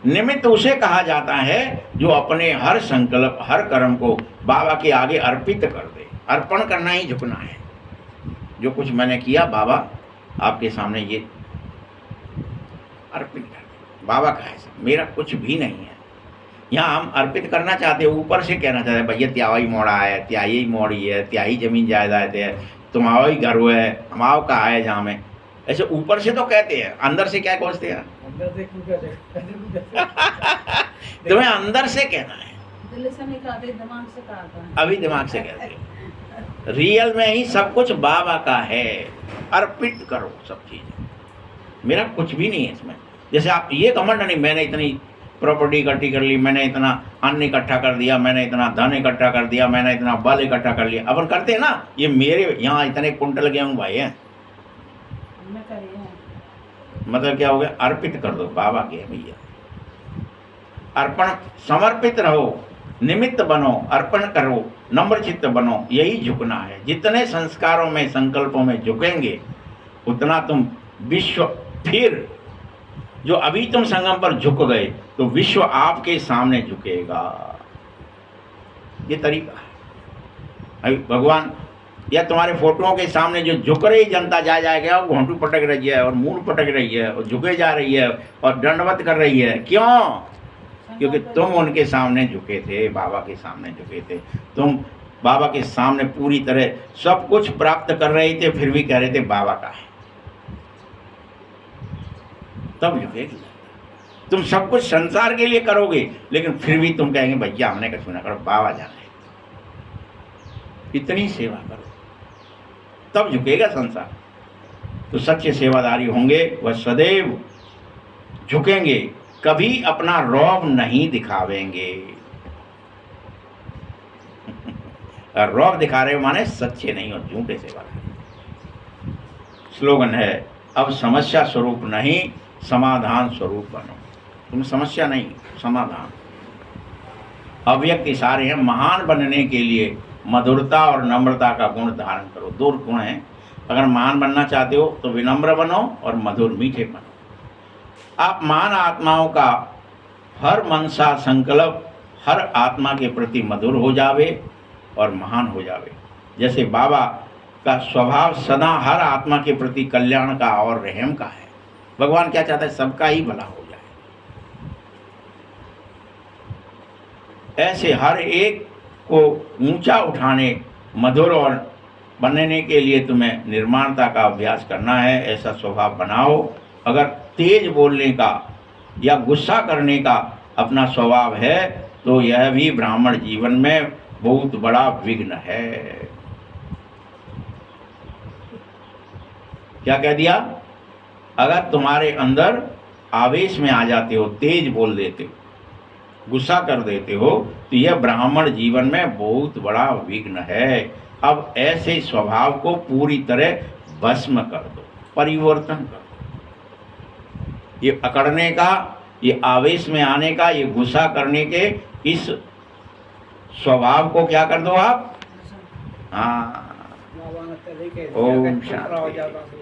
Speaker 1: निमित्त उसे कहा जाता है जो अपने हर संकल्प, हर कर्म को बाबा के आगे अर्पित कर दे। अर्पण करना ही झुकना है। जो कुछ मैंने किया बाबा आपके सामने ये अर्पित कर दे। बाबा का है, मेरा कुछ भी नहीं है। यहाँ हम अर्पित करना चाहते हैं, ऊपर से कहना चाहते हैं भैया त्याई मोड़ा है, त्याई मोड़ी है, त्याई जमीन जायदाद है, तुम्हारा ही घर है, हमाओ का है जहाँ में, ऐसे ऊपर से तो कहते हैं, अंदर से क्या सोचते हैं?
Speaker 2: अंदर से क्यों कहते
Speaker 1: तुम्हें अंदर से कहना है,
Speaker 2: दिल से नहीं कहते, दिमाग से कहता है।
Speaker 1: अभी दिमाग से कहते हैं। रियल में ही सब कुछ बाबा का है, अर्पित करो सब चीजें, मेरा कुछ भी नहीं है इसमें। जैसे आप ये घमंड नहीं मैंने इतनी प्रॉपर्टी इकट्ठी कर ली, मैंने इतना अन्न इकट्ठा कर दिया, मैंने इतना धन इकट्ठा कर दिया, मैंने इतना बल इकट्ठा कर लिया, अपन करते हैं ना, ये मेरे यहाँ इतने कुंटल गेहूं भाई हैं,
Speaker 2: हमने करी है।
Speaker 1: मतलब क्या हो गया? अर्पित कर दो, बाबा के है भैया। अर्पण, समर्पित रहो, निमित्त बनो, अर्पण करो, नम्र चित्त बनो, यही झुकना है। जितने संस्कारों में, संकल्पों में झुकेंगे उतना तुम विश्व, फिर जो अभी तुम संगम पर झुक गए तो विश्व आपके सामने झुकेगा। ये तरीका है। अभी भगवान या तुम्हारे फोटोओं के सामने जो झुक रही जनता जा जाएगा, वो घोंटू पटक रही है और मूल पटक रही है और झुके जा रही है और दंडवत कर रही है। क्यों? क्योंकि तुम उनके सामने झुके थे, बाबा के सामने झुके थे। तुम बाबा के सामने पूरी तरह सब कुछ प्राप्त कर रहे थे, फिर भी कह रहे थे बाबा का है, तब झुकेगी। तुम सब कुछ संसार के लिए करोगे, लेकिन फिर भी तुम कहेंगे भैया हमने कुछ ना करो, बाबा जाने, इतनी सेवा करो, तब झुकेगा संसार। तो सच्चे सेवादारी होंगे वह सदैव झुकेंगे, कभी अपना रौब नहीं दिखावेंगे। रौब दिखा रहे हो माने सच्चे नहीं हो, झूठे सेवादारी। स्लोगन है, अब समस्या स्वरूप नहीं समाधान स्वरूप बनो। तुम समस्या नहीं, समाधान। अव्यक्त इशारे हैं, महान बनने के लिए मधुरता और नम्रता का गुण धारण करो। दो गुण हैं, अगर महान बनना चाहते हो तो विनम्र बनो और मधुर मीठे बनो। आप महान आत्माओं का हर मनसा संकल्प हर आत्मा के प्रति मधुर हो जावे और महान हो जावे। जैसे बाबा का स्वभाव सदा हर आत्मा के प्रति कल्याण का और रहम का है। भगवान क्या चाहता है? सबका ही भला हो जाए। ऐसे हर एक को ऊंचा उठाने, मधुर और बनने के लिए तुम्हें निर्माणता का अभ्यास करना है। ऐसा स्वभाव बनाओ। अगर तेज बोलने का या गुस्सा करने का अपना स्वभाव है तो यह भी ब्राह्मण जीवन में बहुत बड़ा विघ्न है। क्या कह दिया? अगर तुम्हारे अंदर आवेश में आ जाते हो, तेज बोल देते हो, गुस्सा कर देते हो, तो यह ब्राह्मण जीवन में बहुत बड़ा विघ्न है। अब ऐसे स्वभाव को पूरी तरह भस्म कर दो, परिवर्तन कर दो। ये अकड़ने का, ये आवेश में आने का, ये गुस्सा करने के इस स्वभाव को क्या कर दो आप? हाँ, ओम शांति।